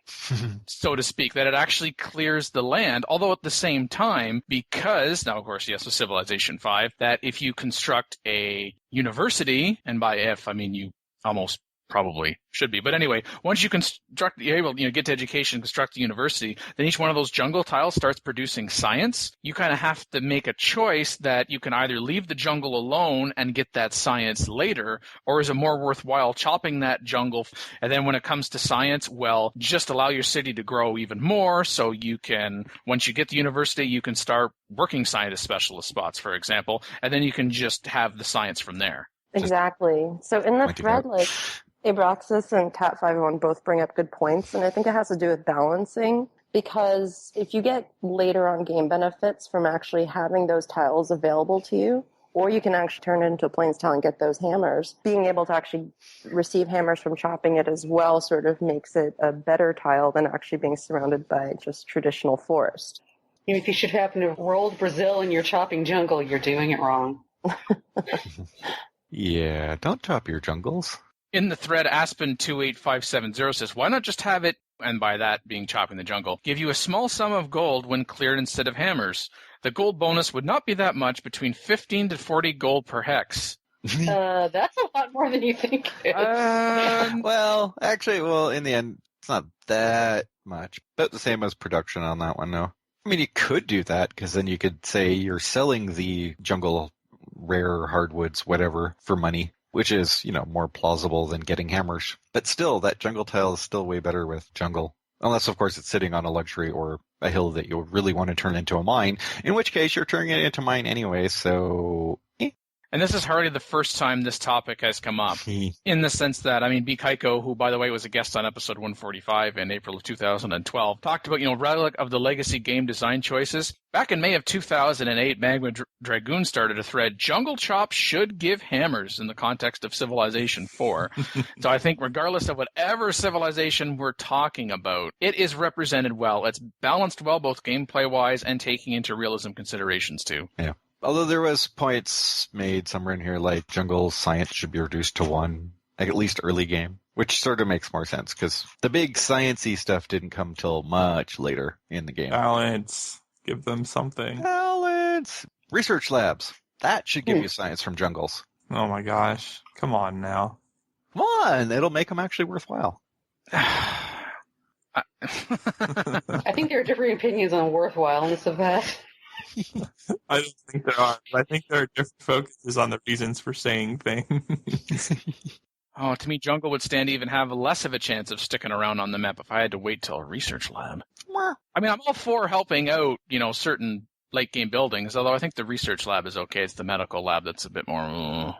so to speak, that it actually clears the land. Although at the same time, because, now of course, yes, with Civilization 5, that if you construct a university, and by if, I mean you almost probably should be. But anyway, once you you're able to get to education, construct a university, then each one of those jungle tiles starts producing science. You kind of have to make a choice that you can either leave the jungle alone and get that science later, or is it more worthwhile chopping that jungle? And then when it comes to science, well, just allow your city to grow even more, so you can, once you get to university, you can start working scientist specialist spots, for example, and then you can just have the science from there. Exactly. So in the thread, like, Abraxas and Cat501 both bring up good points, and I think it has to do with balancing, because if you get later on game benefits from actually having those tiles available to you, or you can actually turn it into a plains tile and get those hammers, being able to actually receive hammers from chopping it as well sort of makes it a better tile than actually being surrounded by just traditional forest. If you should happen to have rolled Brazil in your chopping jungle, you're doing it wrong. Yeah, don't chop your jungles. In the thread, Aspen28570 says, why not just have it, and by that being chopping the jungle, give you a small sum of gold when cleared instead of hammers? The gold bonus would not be that much, between 15 to 40 gold per hex. That's a lot more than you think. Well, actually, in the end, it's not that much. About the same as production on that one, though. I mean, you could do that, because then you could say you're selling the jungle rare hardwoods, whatever, for money, which is, more plausible than getting hammers. But still, that jungle tile is still way better with jungle. Unless, of course, it's sitting on a luxury or a hill that you really want to turn into a mine, in which case you're turning it into mine anyway, so... And this is hardly the first time this topic has come up, in the sense that, B. Kaiko, who, by the way, was a guest on episode 145 in April of 2012, talked about, relic of the legacy game design choices. Back in May of 2008, Magma Dragoon started a thread, Jungle Chop should give hammers, in the context of Civilization 4. So I think regardless of whatever civilization we're talking about, it is represented well. It's balanced well, both gameplay-wise and taking into realism considerations, too. Yeah. Although there was points made somewhere in here like jungle science should be reduced to 1, at least early game, which sort of makes more sense because the big sciencey stuff didn't come till much later in the game. Balance. Give them something. Balance. Research labs. That should give you science from jungles. Oh my gosh. Come on now. Come on. It'll make them actually worthwhile. I think there are different opinions on worthwhileness of that. I don't think there are. I think there are different focuses on the reasons for saying things. Oh, to me, jungle would stand to even have less of a chance of sticking around on the map if I had to wait till a research lab. I mean, I'm all for helping out, certain late game buildings, although I think the research lab is okay. It's the medical lab that's a bit more...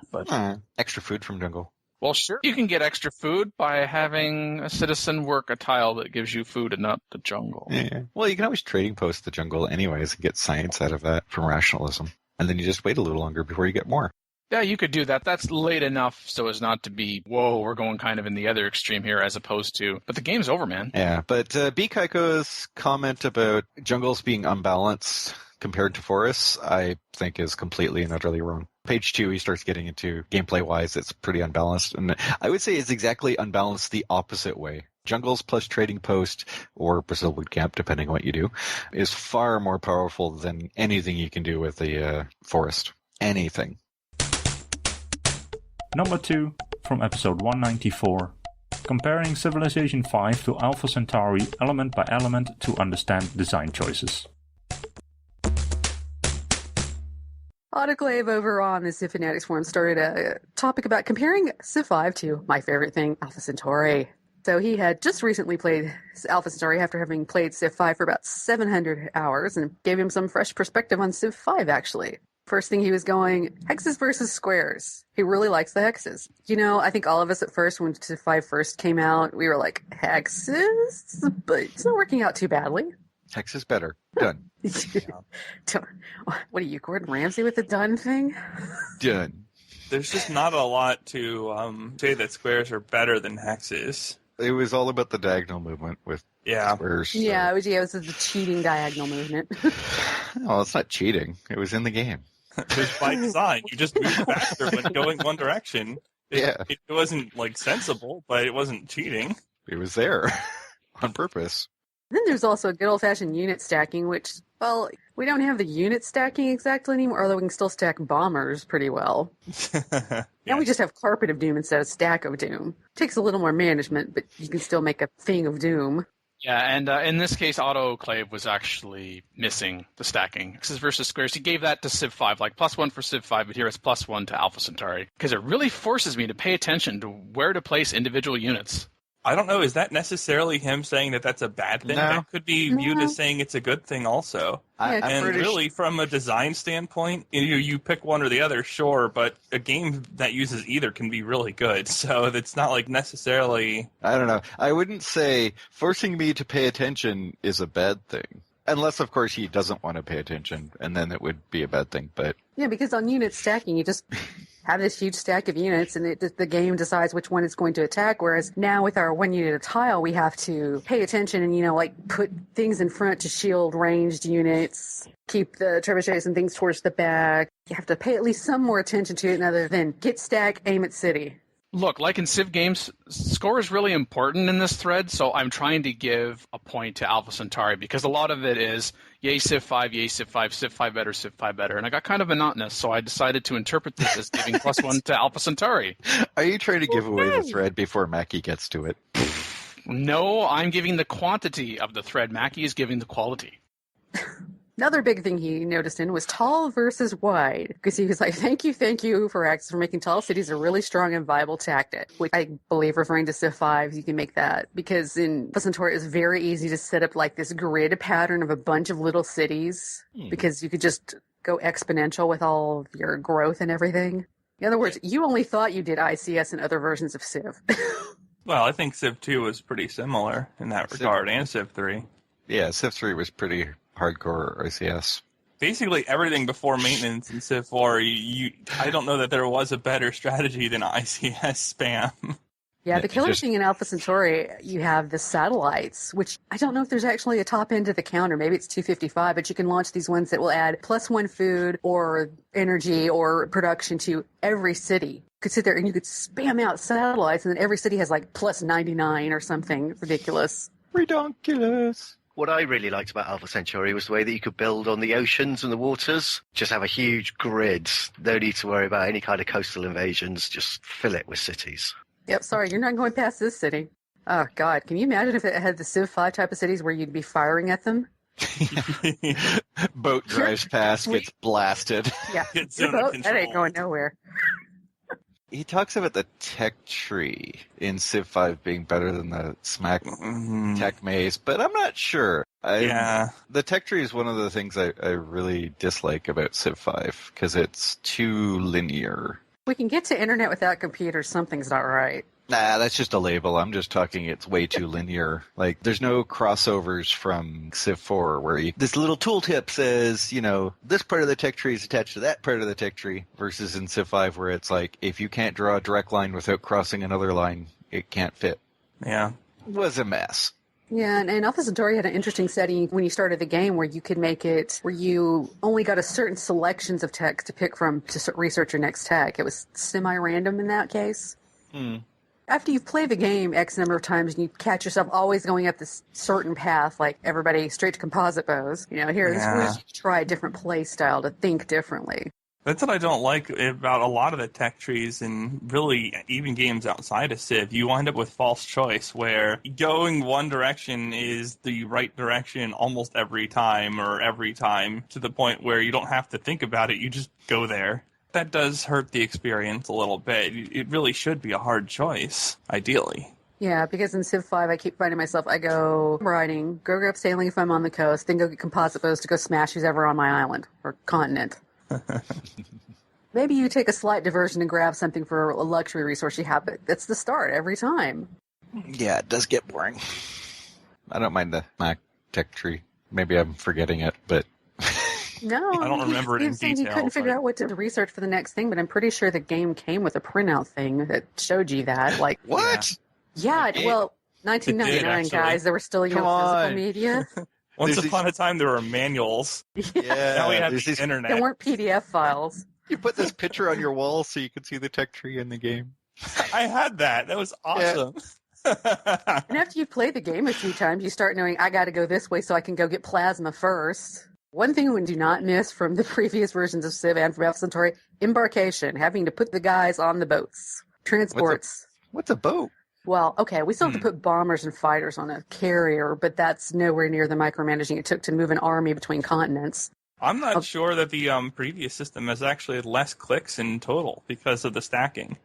Extra food from jungle. Well, sure. You can get extra food by having a citizen work a tile that gives you food and not the jungle. Yeah. Well, you can always trading post the jungle anyways and get science out of that from rationalism. And then you just wait a little longer before you get more. Yeah, you could do that. That's late enough so as not to be, whoa, we're going kind of in the other extreme here as opposed to, but the game's over, man. Yeah, but B. Kaiko's comment about jungles being unbalanced compared to forests, I think is completely and utterly wrong. Page 2, he starts getting into gameplay-wise, it's pretty unbalanced. And I would say it's exactly unbalanced the opposite way. Jungles plus trading post or Brazil boot camp, depending on what you do, is far more powerful than anything you can do with a forest. Anything. Number 2, from episode 194, comparing Civilization 5 to Alpha Centauri element by element to understand design choices. Autoclave over on the Civ Fanatics forum started a topic about comparing Civ 5 to my favorite thing, Alpha Centauri. So he had just recently played Alpha Centauri after having played Civ 5 for about 700 hours and gave him some fresh perspective on Civ 5, actually. First thing he was going, hexes versus squares. He really likes the hexes. I think all of us at first, when Civ 5 first came out, we were like, hexes? But it's not working out too badly. Hex is better. Done. What are you, Gordon Ramsay with the done thing? Done. There's just not a lot to say that squares are better than hexes. It was all about the diagonal movement with squares. So. Yeah, it was the cheating diagonal movement. No, it's not cheating. It was in the game. It was by design. You just moved faster when going one direction. It wasn't sensible, but it wasn't cheating. It was there on purpose. Then there's also good old-fashioned unit stacking, which, well, we don't have the unit stacking exactly anymore, although we can still stack bombers pretty well. Now we just have Carpet of Doom instead of Stack of Doom. Takes a little more management, but you can still make a thing of Doom. Yeah, and in this case, Autoclave was actually missing the stacking. Hexes versus squares, he gave that to Civ 5, +1 for Civ 5, but here it's +1 to Alpha Centauri. Because it really forces me to pay attention to where to place individual units. I don't know, is that necessarily him saying that that's a bad thing? No. That could be viewed as saying it's a good thing also. And really, from a design standpoint, you pick one or the other, sure, but a game that uses either can be really good. So it's not necessarily... I don't know. I wouldn't say forcing me to pay attention is a bad thing. Unless, of course, he doesn't want to pay attention, and then it would be a bad thing. But yeah, because on unit stacking, you just have this huge stack of units, and the game decides which one it's going to attack, whereas now with our one unit of tile, we have to pay attention and, put things in front to shield ranged units, keep the trebuchets and things towards the back. You have to pay at least some more attention to it other than get stack, aim at city. Look, like in Civ games, score is really important in this thread, so I'm trying to give a point to Alpha Centauri because a lot of it is, yay Civ 5, yay Civ 5, Civ 5 better, Civ 5 better. And I got kind of monotonous, so I decided to interpret this as giving +1 to Alpha Centauri. Are you trying to give away the thread before Mackie gets to it? No, I'm giving the quantity of the thread. Mackie is giving the quality. Another big thing he noticed in was tall versus wide, because he was like, thank you for Axis for making tall cities a really strong and viable tactic, which I believe referring to Civ 5, you can make that, because in Centauri it's very easy to set up this grid pattern of a bunch of little cities, because you could just go exponential with all of your growth and everything. In other words, you only thought you did ICS in other versions of Civ. Well, I think Civ 2 was pretty similar in that regard, and Civ 3. Yeah, Civ 3 was pretty hardcore ICS. Basically, everything before maintenance in Civ 4, I don't know that there was a better strategy than ICS spam. Yeah, the killer thing in Alpha Centauri, you have the satellites, which I don't know if there's actually a top end of the counter. Maybe it's 255, but you can launch these ones that will add +1 food or energy or production to every city. You could sit there and you could spam out satellites, and then every city has +99 or something ridiculous. Redonkulous. What I really liked about Alpha Centauri was the way that you could build on the oceans and the waters. Just have a huge grid. No need to worry about any kind of coastal invasions. Just fill it with cities. Yep, sorry, you're not going past this city. Oh, God, can you imagine if it had the Civ 5 type of cities where you'd be firing at them? Boat drives past, gets blasted. Yeah, It's your under boat, that control. ain't going nowhere. He talks about the tech tree in Civ 5 being better than the Smack tech maze, but I'm not sure. The tech tree is one of the things I really dislike about Civ 5, because it's too linear. We can get to internet without computers. Something's not right. Nah, that's just a label. I'm just talking it's way too linear. Like, there's no crossovers from Civ 4 where this little tooltip says, this part of the tech tree is attached to that part of the tech tree, versus in Civ 5 where it's like, if you can't draw a direct line without crossing another line, it can't fit. Yeah. It was a mess. Yeah, and Alpha Centauri had an interesting setting when you started the game where you could make it where you only got a certain selections of text to pick from to research your next tech. It was semi-random in that case. After you've played the game X number of times and you catch yourself always going up this certain path, like everybody straight to composite bows, this is where you try a different play style to think differently. That's what I don't like about a lot of the tech trees, and really even games outside of Civ. You wind up with false choice, where going one direction is the right direction almost every time, to the point where you don't have to think about it, you just go there. That does hurt the experience a little bit. It really should be a hard choice, ideally. Yeah, because in Civ 5, I keep finding myself, I go riding, go grab sailing if I'm on the coast, then go get composite bows to go smash who's ever on my island or continent. Maybe you take a slight diversion and grab something for a luxury resource you have, but that's the start every time. Yeah, it does get boring. I don't mind the Mac tech tree. Maybe I'm forgetting it, but... No, I don't remember it in detail. He couldn't figure out what to research for the next thing, but I'm pretty sure the game came with a printout thing that showed you that. Like, what? Yeah, well, 1999, guys, there were still physical media. Once upon a time, there were manuals. Yeah, now we have the internet. There weren't PDF files. You put this picture on your wall so you could see the tech tree in the game. I had that. That was awesome. Yeah. And after you've played the game a few times, you start knowing, I got to go this way so I can go get plasma first. One thing we do not miss from the previous versions of Civ and from Alpha Centauri, embarkation, having to put the guys on the boats. Transports. What's a boat? Well, okay, we still have to put bombers and fighters on a carrier, but that's nowhere near the micromanaging it took to move an army between continents. I'm not sure that the previous system has actually less clicks in total because of the stacking.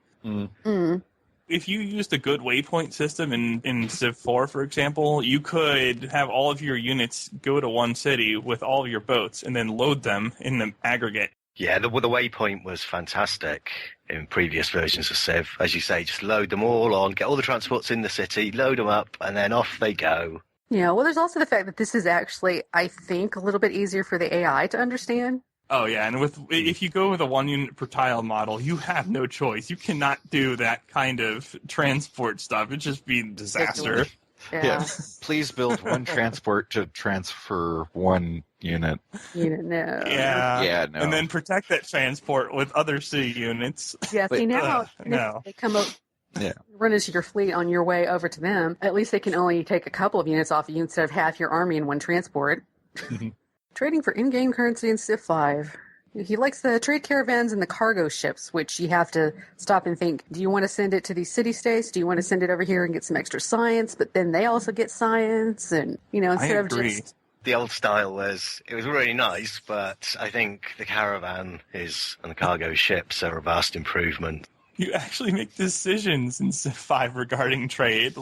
If you used a good waypoint system in Civ 4, for example, you could have all of your units go to one city with all of your boats and then load them in the aggregate. Yeah, the waypoint was fantastic in previous versions of Civ. As you say, just load them all on, get all the transports in the city, load them up, and then off they go. Yeah, well, there's also the fact that this is actually, I think, a little bit easier for the AI to understand. Oh, yeah, and if you go with a one-unit per tile model, you have no choice. You cannot do that kind of transport stuff. It'd just be a disaster. Yeah. Please build one transport to transfer one unit. Unit, no. Yeah, no. And then protect that transport with other city units. Yeah, see, now no. they come up, run into your fleet on your way over to them. At least they can only take a couple of units off of you instead of half your army in one transport. Trading for in-game currency in Civ 5. He likes the trade caravans and the cargo ships, which you have to stop and think, do you want to send it to these city-states? Do you want to send it over here and get some extra science? But then they also get science, and, instead of just... The old style was really nice, but I think the caravan and the cargo ships are a vast improvement. You actually make decisions in Civ 5 regarding trade,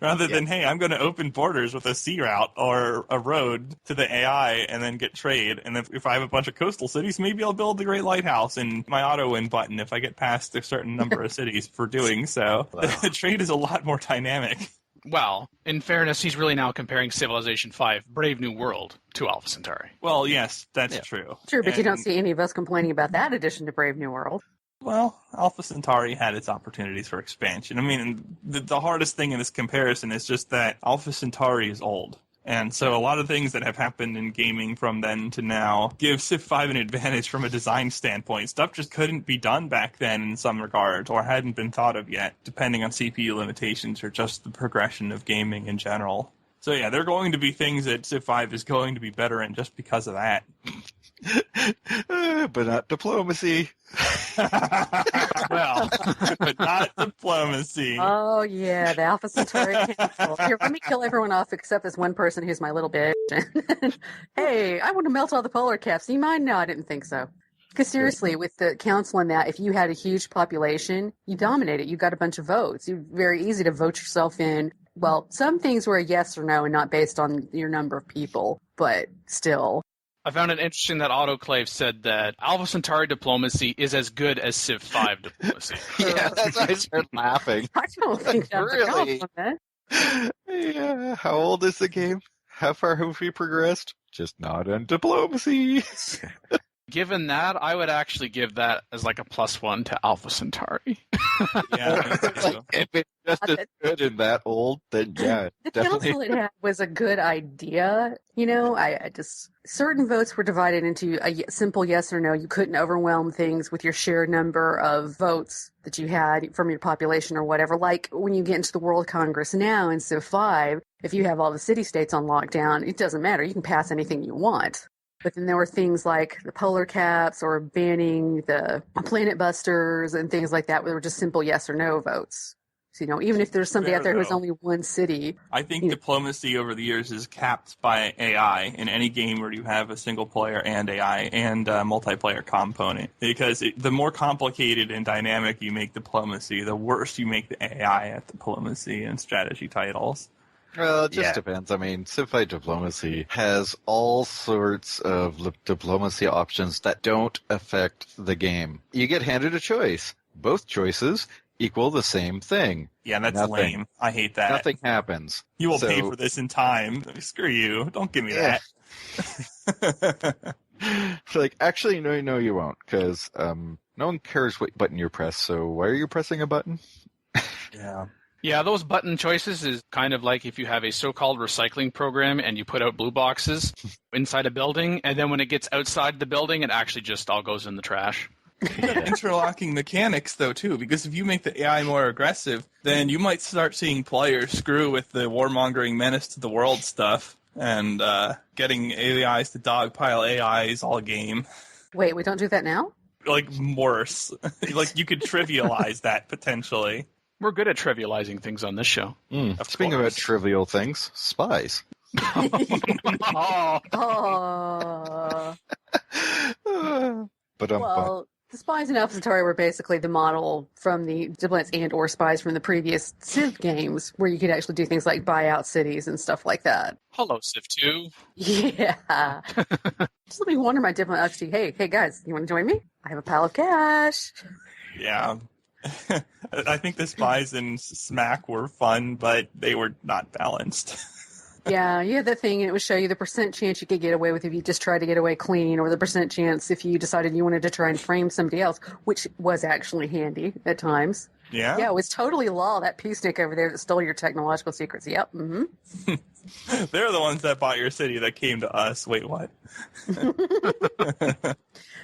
rather than, hey, I'm going to open borders with a sea route or a road to the AI and then get trade. And if I have a bunch of coastal cities, maybe I'll build the Great Lighthouse and my auto-win button if I get past a certain number of cities for doing so. Wow. The trade is a lot more dynamic. Well, in fairness, he's really now comparing Civilization 5, Brave New World, to Alpha Centauri. Well, yes, that's true. True, but you don't see any of us complaining about that addition to Brave New World. Well, Alpha Centauri had its opportunities for expansion. I mean, the hardest thing in this comparison is just that Alpha Centauri is old. And so a lot of things that have happened in gaming from then to now give Civ 5 an advantage from a design standpoint. Stuff just couldn't be done back then in some regards, or hadn't been thought of yet, depending on CPU limitations or just the progression of gaming in general. So yeah, there are going to be things that Civ 5 is going to be better in just because of that. But not diplomacy. Well, but not diplomacy. Oh, yeah, the Alpha Centauri Council. Here, let me kill everyone off except this one person who's my little bitch. Hey, I want to melt all the polar caps. Do you mind? No, I didn't think so. Because seriously, with the council and that, if you had a huge population, you dominate it. You got a bunch of votes. It's very easy to vote yourself in. Well, some things were a yes or no and not based on your number of people, but still. I found it interesting that Autoclave said that Alpha Centauri diplomacy is as good as Civ 5 diplomacy. Yeah, that's why I started laughing. I don't think that's Really? a compliment. Yeah, how old is the game? How far have we progressed? Just not on diplomacy. Given that, I would actually give that as like a +1 to Alpha Centauri. Yeah, If it's just as good and that old, then yeah, The definitely. council it had was a good idea. You know, I just, certain votes were divided into a simple yes or no. You couldn't overwhelm things with your sheer number of votes that you had from your population or whatever. Like when you get into the World Congress now in Civ 5, if you have all the city-states on lockdown, it doesn't matter. You can pass anything you want. But then there were things like the polar caps or banning the planet busters and things like that, where they were just simple yes or no votes. So, you know, even if there's somebody Fair, out there who's though. only one city. I think diplomacy over the years is capped by AI in any game where you have a single player and AI and a multiplayer component. Because the more complicated and dynamic you make diplomacy, the worse you make the AI at diplomacy and strategy titles. Well, it just depends. I mean, Civ 5 diplomacy has all sorts of diplomacy options that don't affect the game. You get handed a choice. Both choices equal the same thing. Yeah, that's Nothing. lame. I hate that. Nothing happens. You will So- pay for this in time. Screw you. Don't give me that. It's like, actually, no, you won't, because no one cares what button you press, so why are you pressing a button? Yeah. Yeah, those button choices is kind of like if you have a so-called recycling program and you put out blue boxes inside a building, and then when it gets outside the building, it actually just all goes in the trash. You got interlocking mechanics, though, too, because if you make the AI more aggressive, then you might start seeing players screw with the warmongering menace to the world stuff, and getting AIs to dogpile AIs all game. Wait, we don't do that now? Like, worse. Like, you could trivialize that, potentially. We're good at trivializing things on this show. Speaking about trivial things, spies. Oh. Well, the spies in Alpha Centauri were basically the model from the diplomats and or spies from the previous Civ games, where you could actually do things like buy out cities and stuff like that. Hello, Civ 2. Yeah. Just let me wonder my diplomat actually, hey guys, you want to join me? I have a pile of cash. Yeah. I think the spies in Smack were fun, but they were not balanced. Yeah, you had that thing, and it would show you the percent chance you could get away with if you just tried to get away clean, or the percent chance if you decided you wanted to try and frame somebody else, which was actually handy at times. Yeah? Yeah, it was totally law, that peacenik over there that stole your technological secrets. Yep, They're the ones that bought your city that came to us. Wait, what?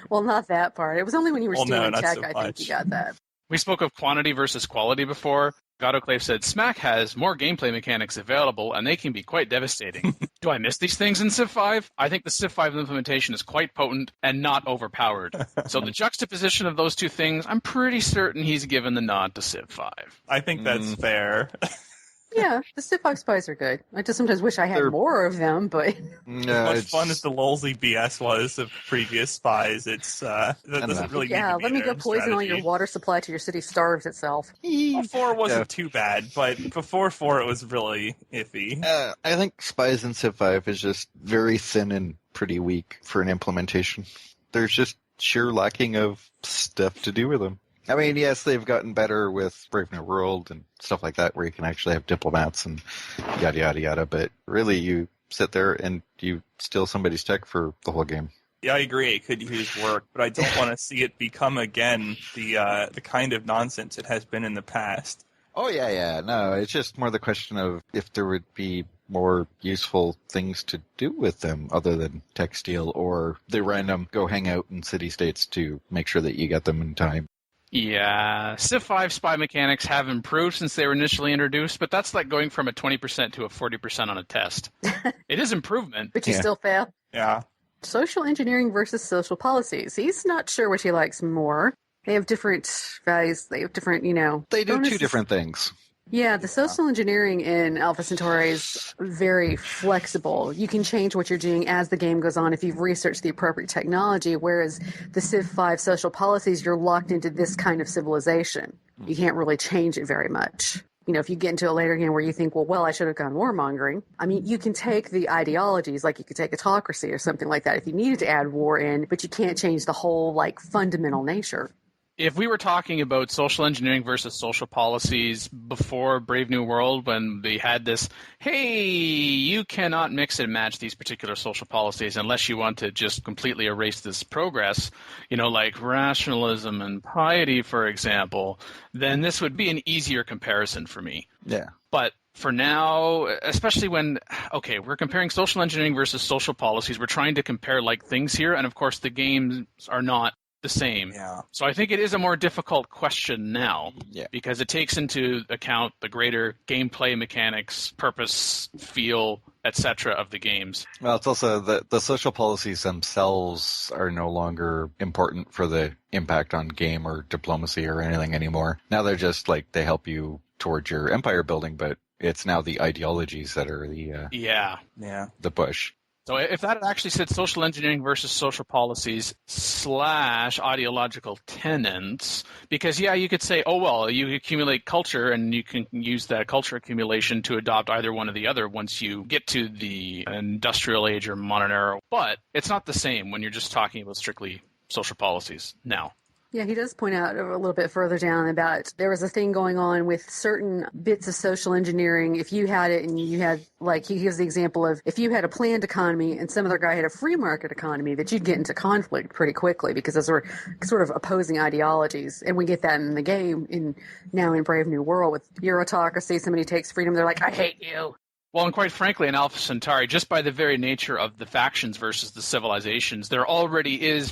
Well, not that part. It was only when you were Well, no, stealing not tech, so I think much. you got that. We spoke of quantity versus quality before. Autoclave said, Smack has more gameplay mechanics available, and they can be quite devastating. Do I miss these things in Civ 5? I think the Civ 5 implementation is quite potent and not overpowered. So the juxtaposition of those two things, I'm pretty certain he's given the nod to Civ 5. I think that's fair. Yeah, the Civ 5 spies are good. I just sometimes wish I had more of them, but... As much fun as the lulzy BS was of previous spies, it's that doesn't really yeah, need to be let me there go in poison all your strategy. water supply till your city starves itself. Well, 4 wasn't too bad, but before 4 it was really iffy. I think Spies in Civ 5 is just very thin and pretty weak for an implementation. There's just sheer lacking of stuff to do with them. I mean, yes, they've gotten better with Brave New World and stuff like that, where you can actually have diplomats and yada, yada, yada, but really you sit there and you steal somebody's tech for the whole game. Yeah, I agree. It could use work, but I don't want to see it become again the kind of nonsense it has been in the past. Oh, yeah. No, it's just more the question of if there would be more useful things to do with them other than tech steal or the random go hang out in city-states to make sure that you get them in time. Yeah, Civ 5 spy mechanics have improved since they were initially introduced, but that's like going from a 20% to a 40% on a test. It is improvement. But you still fail. Yeah. Social engineering versus social policies. He's not sure which he likes more. They have different values. They have different, They do bonuses. two different things. Yeah, the social engineering in Alpha Centauri is very flexible. You can change what you're doing as the game goes on if you've researched the appropriate technology, whereas the Civ 5 social policies, you're locked into this kind of civilization. You can't really change it very much. If you get into a later game where you think, well, I should have gone warmongering. I mean, you can take the ideologies, like you could take autocracy or something like that if you needed to add war in, but you can't change the whole, fundamental nature. If we were talking about social engineering versus social policies before Brave New World, when they had this, hey, you cannot mix and match these particular social policies unless you want to just completely erase this progress, like rationalism and piety, for example, then this would be an easier comparison for me. Yeah. But for now, especially when, we're comparing social engineering versus social policies, we're trying to compare like things here, and of course the games are not the same. Yeah. So I think it is a more difficult question now because it takes into account the greater gameplay mechanics, purpose, feel, etc. of the games. Well, it's also the social policies themselves are no longer important for the impact on game or diplomacy or anything anymore. Now they're just they help you towards your empire building, but it's now the ideologies that are the push. So if that actually said social engineering versus social policies / ideological tenets, because you could say, you accumulate culture and you can use that culture accumulation to adopt either one or the other once you get to the industrial age or modern era. But it's not the same when you're just talking about strictly social policies now. Yeah, he does point out a little bit further down about there was a thing going on with certain bits of social engineering. If you had it and you had, he gives the example of if you had a planned economy and some other guy had a free market economy, that you'd get into conflict pretty quickly because those were sort of opposing ideologies. And we get that in the game now in Brave New World with your autocracy. Somebody takes freedom, they're like, I hate you. Well, and quite frankly, in Alpha Centauri, just by the very nature of the factions versus the civilizations, there already is,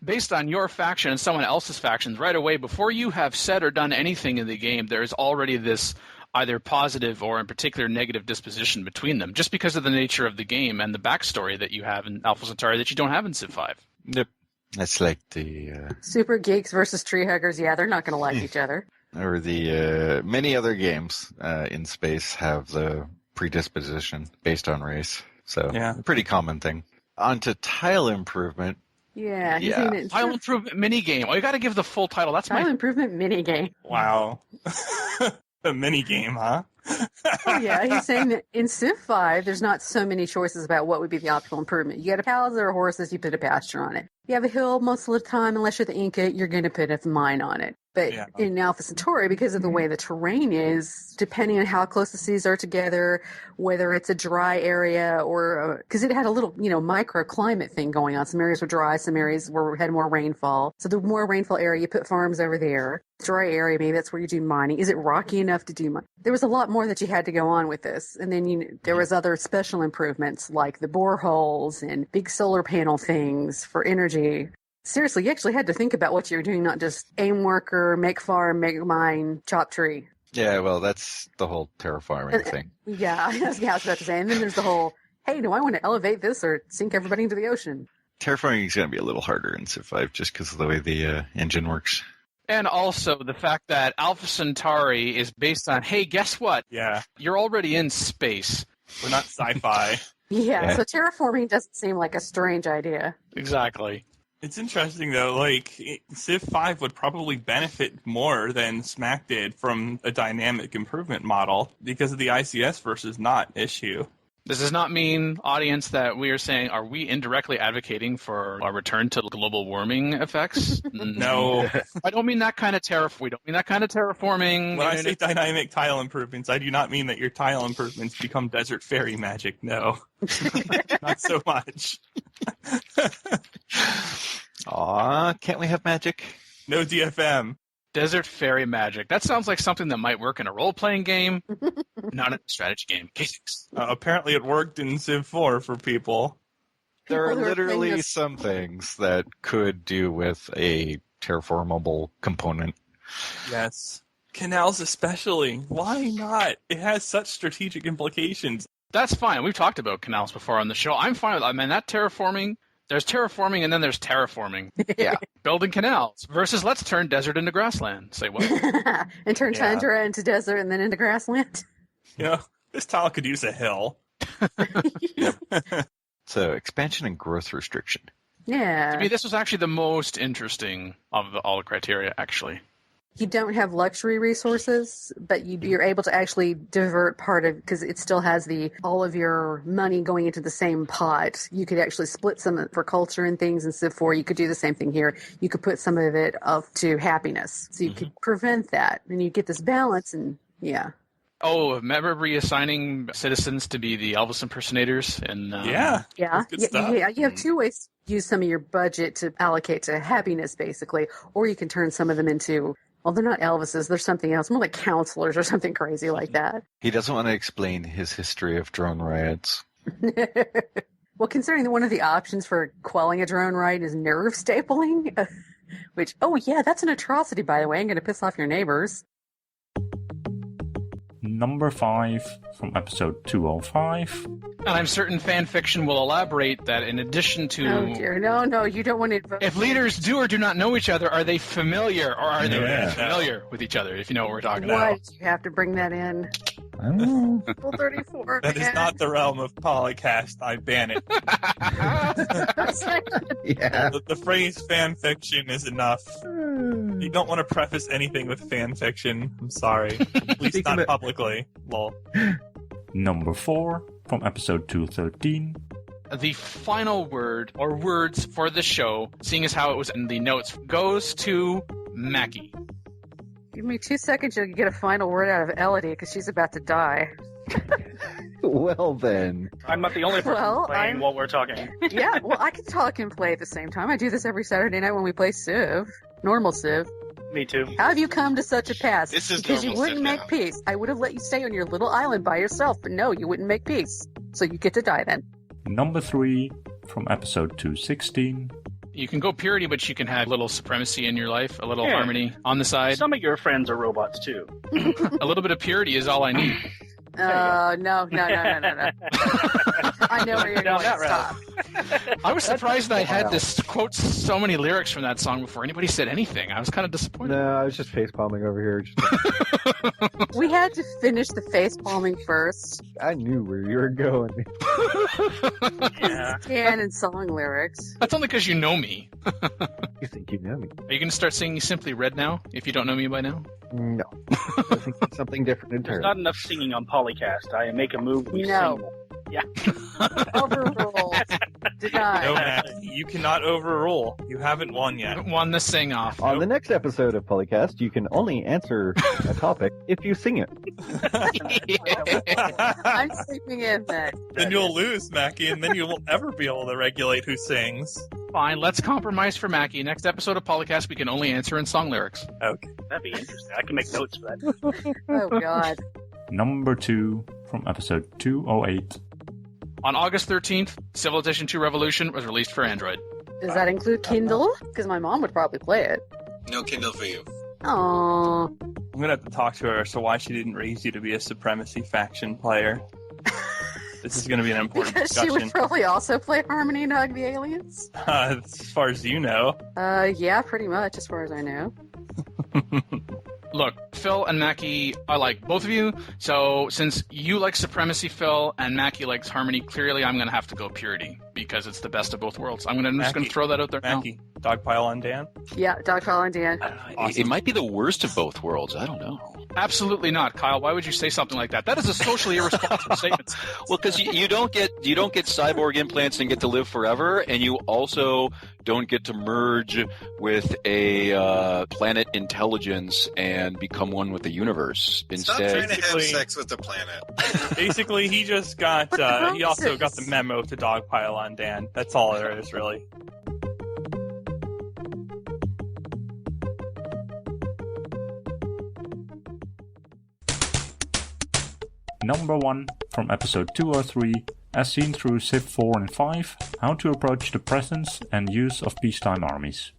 based on your faction and someone else's factions, right away, before you have said or done anything in the game, there is already this either positive or in particular negative disposition between them, just because of the nature of the game and the backstory that you have in Alpha Centauri that you don't have in Civ 5. Yep. That's like the... Super geeks versus tree huggers, they're not going to like each other. Or the many other games in space have the predisposition based on race. So a pretty common thing. On to tile improvement. Yeah. Tile improvement minigame. Oh, you got to give the full title. That's tile improvement minigame. Wow. The minigame, huh? Oh, yeah. He's saying that in Civ 5, there's not so many choices about what would be the optimal improvement. You got cows or horses, you put a pasture on it. You have a hill most of the time, unless you're the Inca, you're going to put a mine on it. But in Alpha Centauri, because of the way the terrain is, depending on how close the cities are together, whether it's a dry area or because it had a little, microclimate thing going on. Some areas were dry, some areas had more rainfall. So the more rainfall area, you put farms over there. Dry area, maybe that's where you do mining. Is it rocky enough to do mining? There was a lot more that you had to go on with this. And then there was other special improvements like the boreholes and big solar panel things for energy. Seriously, you actually had to think about what you were doing, not just aim worker, make farm, make mine, chop tree. Yeah, well, that's the whole terraforming thing. Yeah, I was about to say. And then there's the whole, hey, do I want to elevate this or sink everybody into the ocean? Terraforming is going to be a little harder in Civ 5 just because of the way the engine works. And also the fact that Alpha Centauri is based on, hey, guess what? Yeah. You're already in space. We're not sci-fi. Yeah, so terraforming doesn't seem like a strange idea. Exactly. It's interesting, though, Civ 5 would probably benefit more than Smack did from a dynamic improvement model because of the ICS versus not issue. Does this not mean, audience, that we are saying, are we indirectly advocating for a return to global warming effects? No. I don't mean that kind of we don't mean that kind of terraforming. When I say dynamic tile improvements, I do not mean that your tile improvements become desert fairy magic. No. Not so much. Aw, can't we have magic? No DFM. Desert fairy magic. That sounds like something that might work in a role-playing game, not in a strategy game. Apparently it worked in Civ 4 for people. There are literally some things that could do with a terraformable component. Yes. Canals especially. Why not? It has such strategic implications. That's fine. We've talked about canals before on the show. I'm fine with that. I mean, that terraforming There's terraforming and then there's terraforming. Yeah. Building canals versus let's turn desert into grassland. Say what? And turn tundra into desert and then into grassland. This tile could use a hill. So expansion and growth restriction. Yeah. To me, this was actually the most interesting of all the criteria, actually. You don't have luxury resources, but you're able to actually divert part of, because it still has all of your money going into the same pot. You could actually split some for culture and things and Civ 4. You could do the same thing here. You could put some of it up to happiness. So you could prevent that. And you get this balance and, yeah. Oh, remember reassigning citizens to be the Elvis impersonators? And Yeah. You have two ways to use some of your budget to allocate to happiness, basically. Or you can turn some of them into... Well, they're not Elvises. They're something else, more like counselors or something crazy like that. He doesn't want to explain his history of drone riots. Well, considering that one of the options for quelling a drone riot is nerve stapling, which, that's an atrocity, by the way. I'm going to piss off your neighbors. Number 5 from episode 205. And I'm certain fan fiction will elaborate that in addition to... Oh, dear. No, you don't want to... If leaders do or do not know each other, are they familiar or are they familiar with each other, if you know what we're talking about? Why did you have to bring that in? Rule 34. That is not the realm of PolyCast. I ban it. The phrase fan fiction is enough. You don't want to preface anything with fan fiction. I'm sorry. At least not publicly. Lol. Number 4 from episode 213. The final word, or words for the show, seeing as how it was in the notes, goes to Mackie. Give me 2 seconds, you'll get a final word out of Elodie, because she's about to die. Well, then. I'm not the only person playing while we're talking. Yeah, well, I can talk and play at the same time. I do this every Saturday night when we play Civ. Normal Civ. Me too. How have you come to such a pass? This is because you normal wouldn't Civ make now. peace. I would have let you stay on your little island by yourself, but no, you wouldn't make peace. So you get to die then. Number 3 from episode 216. You can go purity, but you can have a little supremacy in your life, a little harmony on the side. Some of your friends are robots too. A little bit of purity is all I need. No. I know where you're going. Stop. I was surprised that I had this quote so many lyrics from that song before anybody said anything. I was kind of disappointed. No, I was just face-palming over here. We had to finish the face palming first. I knew where you were going. Stan and song lyrics. That's only because you know me. You think you know me? Are you going to start singing Simply Red now, if you don't know me by now? No. I think it's something different entirely. There's not enough singing on PolyCast. I make a move, we No. sing. Yeah. Overruled. Denied. No, Matt, you cannot overrule. You haven't won yet. Won the sing-off. On the next episode of PolyCast, you can only answer a topic if you sing it. I'm sleeping in that. Then you'll lose, Mackie, and then you won't ever be able to regulate who sings. Fine, let's compromise for Mackie. Next episode of PolyCast, we can only answer in song lyrics. Okay. That'd be interesting. I can make notes for that. Oh, God. Number 2 from episode 208. On August 13th, Civilization 2 Revolution was released for Android. Does that include Kindle? Because my mom would probably play it. No Kindle for you. Aww. I'm going to have to talk to her as to why she didn't raise you to be a Supremacy faction player. This is going to be an important Because she discussion. would probably also play Harmony and Hug the Aliens? As far as you know. Yeah, pretty much, as far as I know. Look, Phil and Mackie, I like both of you. So since you like Supremacy, Phil, and Mackie likes Harmony, clearly I'm going to have to go Purity because it's the best of both worlds. I'm just going to throw that out there Mackie, Dogpile on Dan? Yeah, Dogpile on Dan. Awesome. It might be the worst of both worlds. I don't know. Absolutely not, Kyle. Why would you say something like that? That is a socially irresponsible statement. Well, because you don't get cyborg implants and get to live forever, and you also don't get to merge with a planet intelligence and become one with the universe. Stop Instead, trying to have sex with the planet. Basically, he just got, he also got the memo to Dogpile on Dan. That's all there is, really. Number 1 from episode 203, as seen through Civ 4 and 5, how to approach the presence and use of peacetime armies.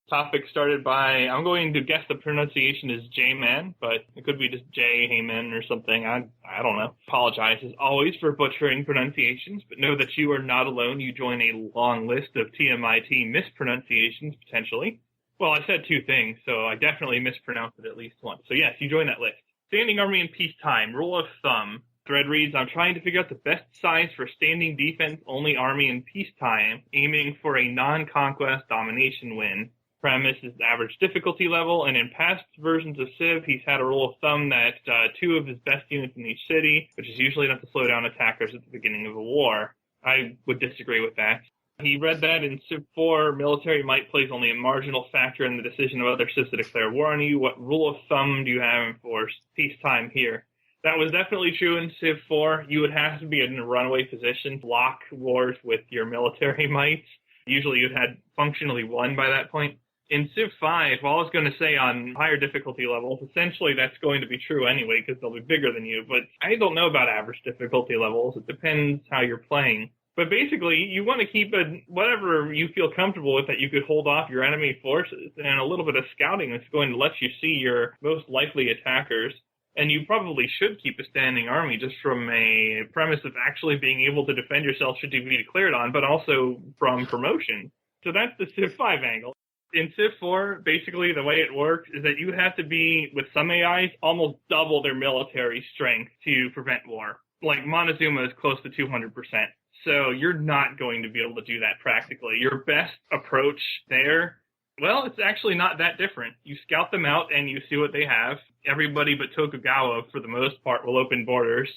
topic started by, I'm going to guess the pronunciation is J-Man, but it could be just J-Hayman or something. I don't know. Apologize as always for butchering pronunciations, but know that you are not alone. You join a long list of TMIT mispronunciations, potentially. Well, I said two things, so I definitely mispronounced it at least once. So yes, you join that list. Standing army in peacetime, rule of thumb. Thread reads, I'm trying to figure out the best size for standing defense-only army in peacetime, aiming for a non-conquest domination win. Premise is the average difficulty level, and in past versions of Civ, he's had a rule of thumb that 2 of his best units in each city, which is usually enough to slow down attackers at the beginning of a war. I would disagree with that. He read that in Civ 4, military might plays only a marginal factor in the decision of other civs to declare war on you. What rule of thumb do you have for peacetime here? That was definitely true in Civ 4. You would have to be in a runaway position to lock wars with your military might. Usually you'd had functionally won by that point. In Civ 5, well, I was going to say on higher difficulty levels, essentially that's going to be true anyway because they'll be bigger than you, but I don't know about average difficulty levels. It depends how you're playing. But basically, you want to keep whatever you feel comfortable with that you could hold off your enemy forces, and a little bit of scouting that's going to let you see your most likely attackers. And you probably should keep a standing army just from a premise of actually being able to defend yourself should you be declared on, but also from promotion. So that's the Civ 5 angle. In Civ 4, basically the way it works is that you have to be, with some AIs, almost double their military strength to prevent war. Like Montezuma is close to 200%. So you're not going to be able to do that practically. Your best approach there, well, it's actually not that different. You scout them out and you see what they have. Everybody but Tokugawa, for the most part, will open borders.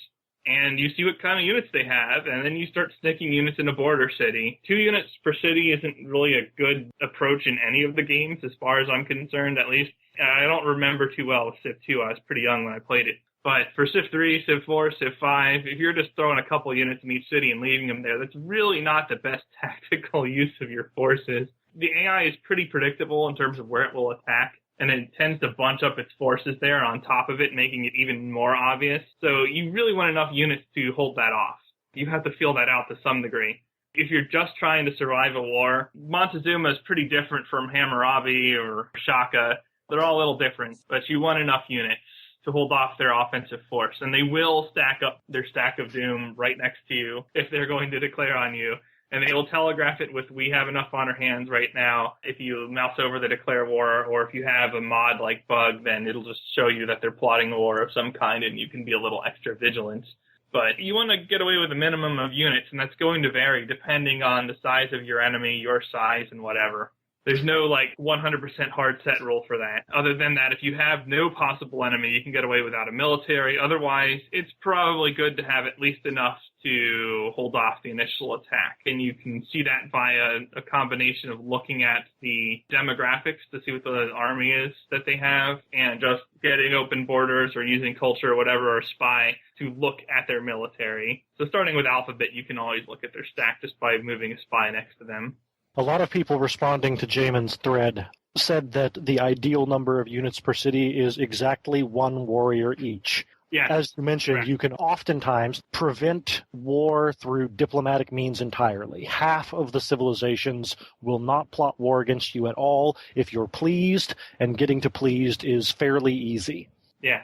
And you see what kind of units they have, and then you start sticking units in a border city. 2 units per city isn't really a good approach in any of the games, as far as I'm concerned, at least. I don't remember too well with Civ 2. I was pretty young when I played it. But for Civ 3, Civ 4, Civ 5, if you're just throwing a couple units in each city and leaving them there, that's really not the best tactical use of your forces. The AI is pretty predictable in terms of where it will attack, and it tends to bunch up its forces there on top of it, making it even more obvious. So you really want enough units to hold that off. You have to feel that out to some degree. If you're just trying to survive a war, Montezuma is pretty different from Hammurabi or Shaka. They're all a little different, but you want enough units to hold off their offensive force. And they will stack up their stack of doom right next to you if they're going to declare on you. And they will telegraph it with, we have enough on our hands right now. If you mouse over the declare war, or if you have a mod like Bug, then it'll just show you that they're plotting a war of some kind, and you can be a little extra vigilant. But you want to get away with a minimum of units, and that's going to vary depending on the size of your enemy, your size, and whatever. There's no, 100% hard set rule for that. Other than that, if you have no possible enemy, you can get away without a military. Otherwise, it's probably good to have at least enough to hold off the initial attack. And you can see that via a combination of looking at the demographics to see what the army is that they have, and just getting open borders or using culture or whatever, or spy, to look at their military. So starting with alphabet, you can always look at their stack just by moving a spy next to them. A lot of people responding to Jamin's thread said that the ideal number of units per city is exactly 1 warrior each. Yeah. As you mentioned, you can oftentimes prevent war through diplomatic means entirely. Half of the civilizations will not plot war against you at all if you're pleased, and getting to pleased is fairly easy. Yeah.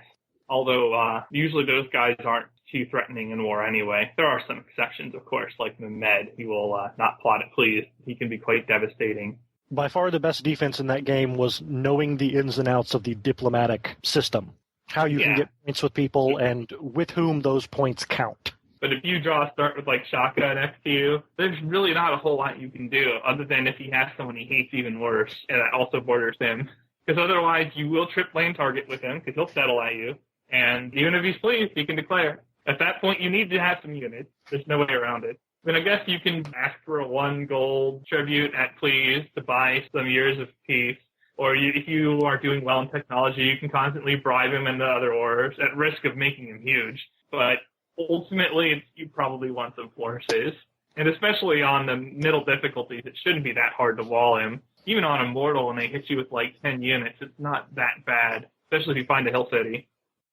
Although usually those guys aren't too threatening in war anyway. There are some exceptions, of course, like Mehmed. He will not plot it pleased. He can be quite devastating. By far the best defense in that game was knowing the ins and outs of the diplomatic system. How you can get points with people and with whom those points count. But if you draw a start with Shaka next to you, there's really not a whole lot you can do other than if he has someone he hates even worse, and that also borders him. Because otherwise you will trip lane target with him because he'll settle at you. And even if he's pleased, he can declare. At that point, you need to have some units. There's no way around it. Then I guess you can ask for a 1 gold tribute at please to buy some years of peace. Or if you are doing well in technology, you can constantly bribe him into other orders at risk of making him huge. But ultimately, you probably want some forces. And especially on the middle difficulties, it shouldn't be that hard to wall him. Even on Immortal, when they hit you with 10 units, it's not that bad, especially if you find a hill city.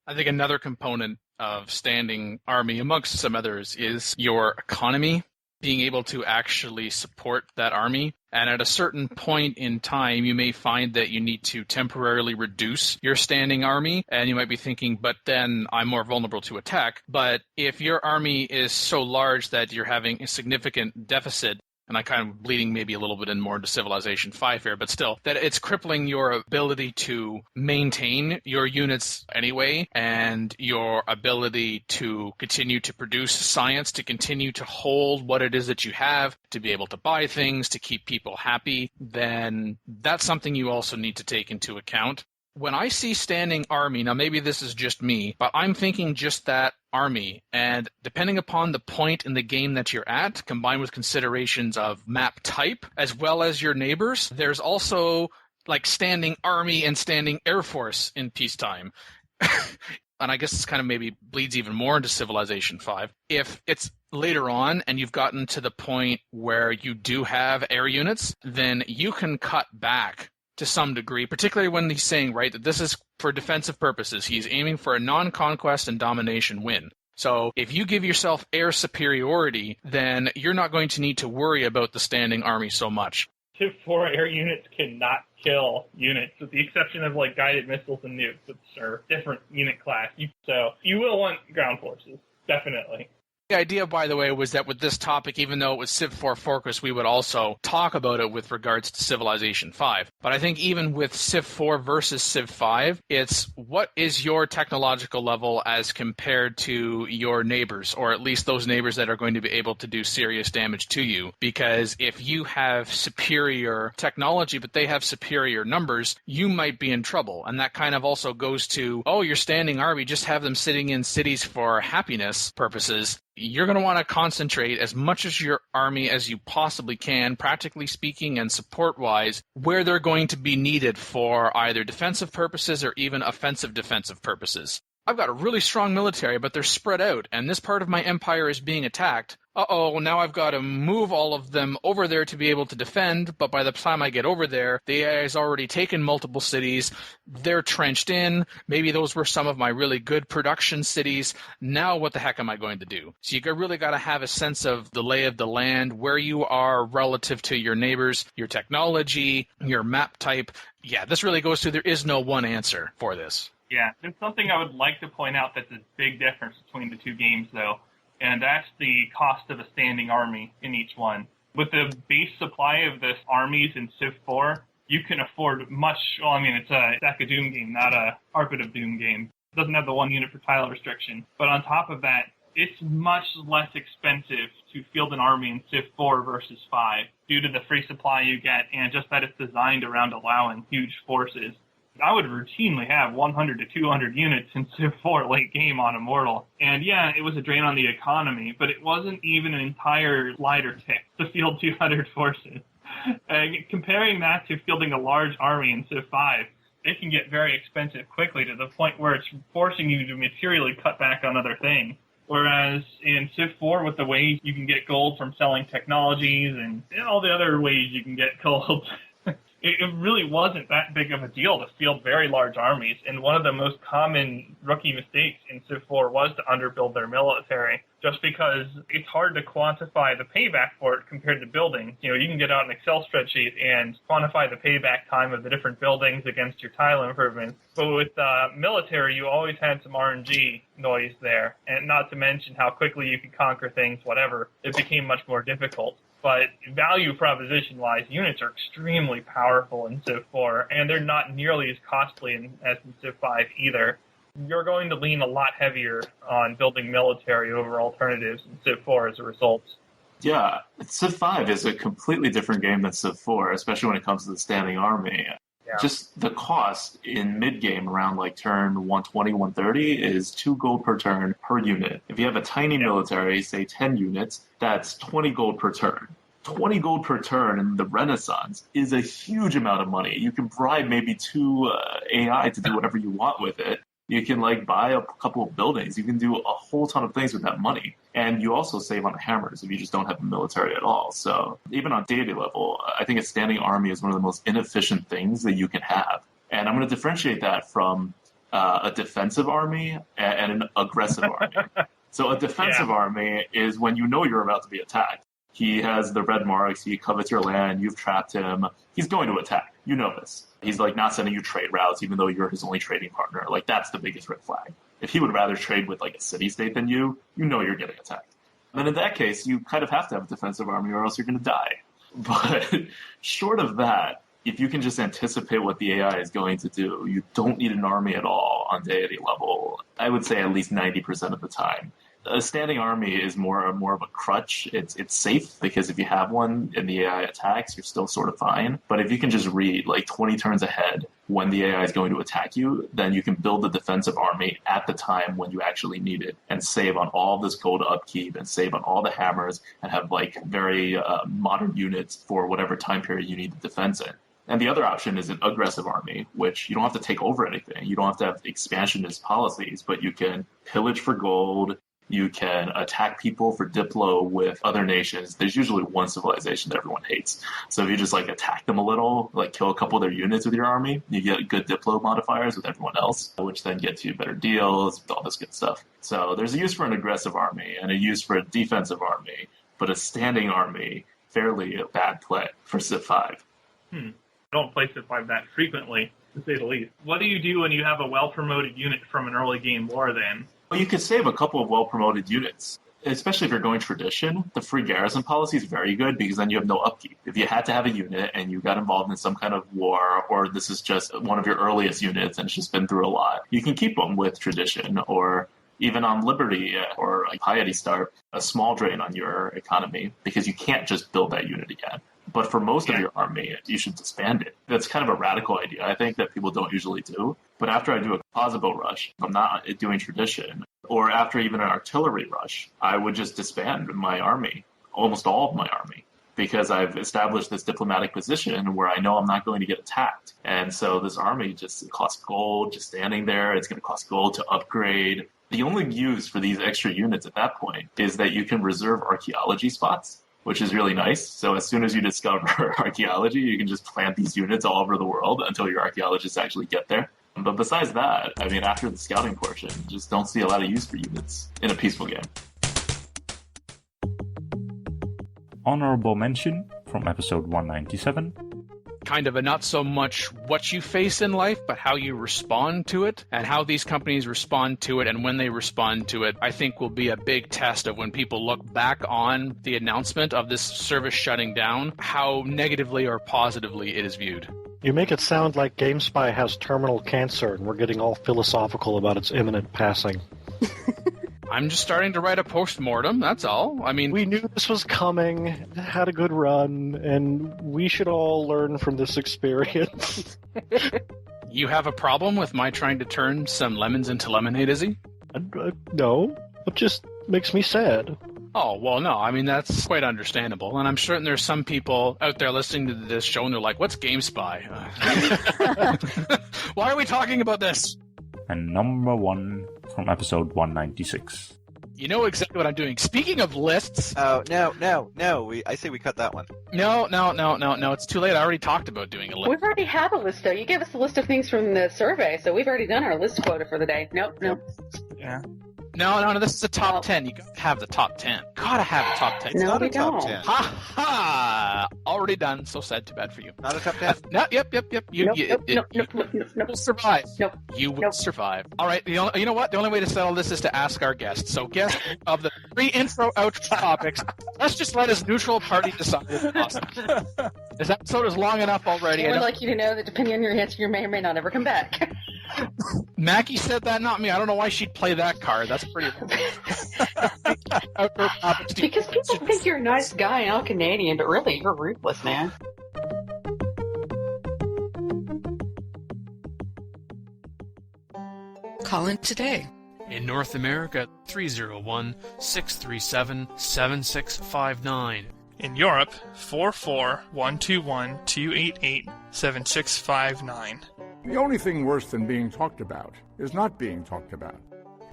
I think another component of standing army, amongst some others, is your economy, being able to actually support that army. And at a certain point in time, you may find that you need to temporarily reduce your standing army. And you might be thinking, but then I'm more vulnerable to attack. But if your army is so large that you're having a significant deficit, and I'm kind of bleeding maybe a little bit in more into Civilization 5 here, but still, that it's crippling your ability to maintain your units anyway, and your ability to continue to produce science, to continue to hold what it is that you have, to be able to buy things, to keep people happy, then that's something you also need to take into account. When I see standing army, now maybe this is just me, but I'm thinking just that army. And depending upon the point in the game that you're at, combined with considerations of map type, as well as your neighbors, there's also like standing army and standing air force in peacetime. And I guess this kind of maybe bleeds even more into Civilization 5. If it's later on and you've gotten to the point where you do have air units, then you can cut back to some degree, particularly when he's saying, right, that this is for defensive purposes. He's aiming for a non-conquest and domination win. So if you give yourself air superiority, then you're not going to need to worry about the standing army so much. Civ 4 air units cannot kill units, with the exception of like guided missiles and nukes, which are different unit class. So you will want ground forces, definitely. The idea, by the way, was that with this topic, even though it was Civ 4 Focus, we would also talk about it with regards to Civilization 5. But I think even with Civ 4 versus Civ 5, it's what is your technological level as compared to your neighbors, or at least those neighbors that are going to be able to do serious damage to you. Because if you have superior technology, but they have superior numbers, you might be in trouble. And that kind of also goes to, oh, your standing army, just have them sitting in cities for happiness purposes. You're going to want to concentrate as much as your army as you possibly can, practically speaking and support-wise, where they're going to be needed for either defensive purposes or even offensive defensive purposes. I've got a really strong military, but they're spread out, and this part of my empire is being attacked. Uh-oh, now I've got to move all of them over there to be able to defend, but by the time I get over there, the AI has already taken multiple cities, they're trenched in, maybe those were some of my really good production cities, now what the heck am I going to do? So you really got to have a sense of the lay of the land, where you are relative to your neighbors, your technology, your map type. Yeah, this really goes to there is no one answer for this. Yeah, there's something I would like to point out that's a big difference between the two games, though, and that's the cost of a standing army in each one. With the base supply of the armies in Civ 4, you can afford much, well, I mean, it's a Stack of Doom game, not a Carpet of Doom game. It doesn't have the 1 unit per tile restriction. But on top of that, it's much less expensive to field an army in Civ 4 versus 5 due to the free supply you get and just that it's designed around allowing huge forces. I would routinely have 100 to 200 units in Civ 4 late game on Immortal. And yeah, it was a drain on the economy, but it wasn't even an entire slider tick to field 200 forces. Comparing that to fielding a large army in Civ 5, it can get very expensive quickly to the point where it's forcing you to materially cut back on other things. Whereas in Civ 4, with the ways you can get gold from selling technologies and all the other ways you can get gold, it really wasn't that big of a deal to field very large armies, and one of the most common rookie mistakes in Civ 4 was to underbuild their military, just because it's hard to quantify the payback for it compared to building. You know, you can get out an Excel spreadsheet and quantify the payback time of the different buildings against your tile improvements, but with military, you always had some RNG noise there, and not to mention how quickly you could conquer things, whatever. It became much more difficult. But value proposition-wise, units are extremely powerful in Civ 4, and they're not nearly as costly as in Civ 5 either. You're going to lean a lot heavier on building military over alternatives in Civ 4 as a result. Yeah, Civ 5 is a completely different game than Civ 4, especially when it comes to the standing army. Yeah. Just the cost in mid-game around like turn 120, 130 is 2 gold per turn per unit. If you have a tiny military, say 10 units, that's 20 gold per turn. 20 gold per turn in the Renaissance is a huge amount of money. You can bribe maybe 2 AI to do whatever you want with it. You can like buy a couple of buildings. You can do a whole ton of things with that money. And you also save on hammers if you just don't have a military at all. So even on deity level, I think a standing army is one of the most inefficient things that you can have. And I'm going to differentiate that from a defensive army and an aggressive army. So a defensive army is when you know you're about to be attacked. He has the red marks, he covets your land, you've trapped him. He's going to attack. You know this. He's like not sending you trade routes, even though you're his only trading partner. Like, that's the biggest red flag. If he would rather trade with like a city-state than you know you're getting attacked. And in that case, you kind of have to have a defensive army or else you're going to die. But short of that, if you can just anticipate what the AI is going to do, you don't need an army at all on deity level. I would say at least 90% of the time. A standing army is more of a crutch. It's safe because if you have one and the AI attacks, you're still sort of fine. But if you can just read like 20 turns ahead when the AI is going to attack you, then you can build the defensive army at the time when you actually need it and save on all this gold upkeep and save on all the hammers and have like very modern units for whatever time period you need the defense in. And the other option is an aggressive army, which you don't have to take over anything. You don't have to have expansionist policies, but you can pillage for gold. You can attack people for Diplo with other nations. There's usually one civilization that everyone hates. So if you just like attack them a little, like kill a couple of their units with your army, you get good Diplo modifiers with everyone else, which then gets you better deals, all this good stuff. So there's a use for an aggressive army and a use for a defensive army, but a standing army, fairly a bad play for Civ 5. I don't play Civ 5 that frequently, to say the least. What do you do when you have a well-promoted unit from an early game war then? Well, you could save a couple of well-promoted units, especially if you're going tradition. The free garrison policy is very good because then you have no upkeep. If you had to have a unit and you got involved in some kind of war, or this is just one of your earliest units and it's just been through a lot, you can keep them with tradition, or even on Liberty or like Piety Star, a small drain on your economy because you can't just build that unit again. But for most of your army, you should disband it. That's kind of a radical idea, I think, that people don't usually do. But after I do a composite rush, if I'm not doing tradition, or after even an artillery rush, I would just disband my army, almost all of my army, because I've established this diplomatic position where I know I'm not going to get attacked. And so this army just costs gold, just standing there. It's going to cost gold to upgrade. The only use for these extra units at that point is that you can reserve archaeology spots, which is really nice. So as soon as you discover archaeology, you can just plant these units all over the world until your archaeologists actually get there. But besides that, I mean, after the scouting portion, just don't see a lot of use for units in a peaceful game. Honorable mention from episode 197. Kind of a not so much what you face in life, but how you respond to it, and how these companies respond to it, and when they respond to it, I think will be a big test of when people look back on the announcement of this service shutting down, how negatively or positively it is viewed. You make it sound like GameSpy has terminal cancer and we're getting all philosophical about its imminent passing. I'm just starting to write a post-mortem, that's all. I mean, we knew this was coming, had a good run, and we should all learn from this experience. You have a problem with my trying to turn some lemons into lemonade, Izzy? No, it just makes me sad. Oh, well, no, I mean, that's quite understandable. And I'm certain there's some people out there listening to this show and they're like, what's GameSpy? Why are we talking about this? And number 1 from episode 196. You know exactly what I'm doing. Speaking of lists... Oh, no. I say we cut that one. No. It's too late. I already talked about doing a list. We've already had a list, though. You gave us a list of things from the survey, so we've already done our list quota for the day. Nope. Yeah. No, this is a top 10. You gotta have the top 10. Gotta have a top 10. No, not we a top don't. 10. Ha! Already done. So sad. Too bad for you. Not a top 10? No, yep. You will survive. Nope. You will survive. All right. You know what? The only way to settle this is to ask our guests. So, guest of the 3 intro outro topics, let's just let his neutral party decide. This episode is long enough already. I would like you to know that depending on your answer, you may or may not ever come back. Mackie said that, not me. I don't know why she'd play that card. That's pretty. Because people think you're a nice guy and all Canadian, but really, you're ruthless, man. Call in today. In North America, 301-637-7659. In Europe, 44121-288-7659. The only thing worse than being talked about is not being talked about.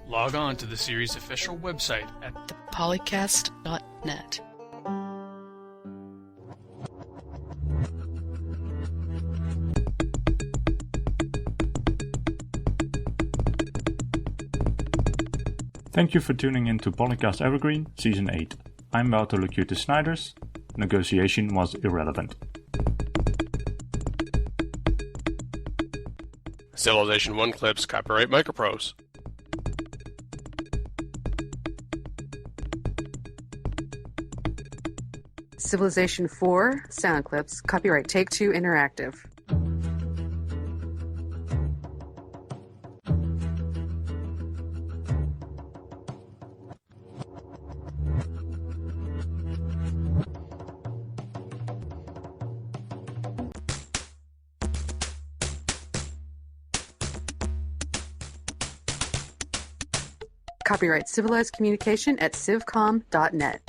Log on to the series' official website at thepolycast.net. Thank you for tuning in to PolyCast Evergreen, Season 8. I'm Wouter Locutus Snijders. Negotiation was irrelevant. Civilization 1 clips, copyright Microprose. Civilization 4 sound clips, copyright Take-Two Interactive. Copyright Civilized Communication at civcom.net.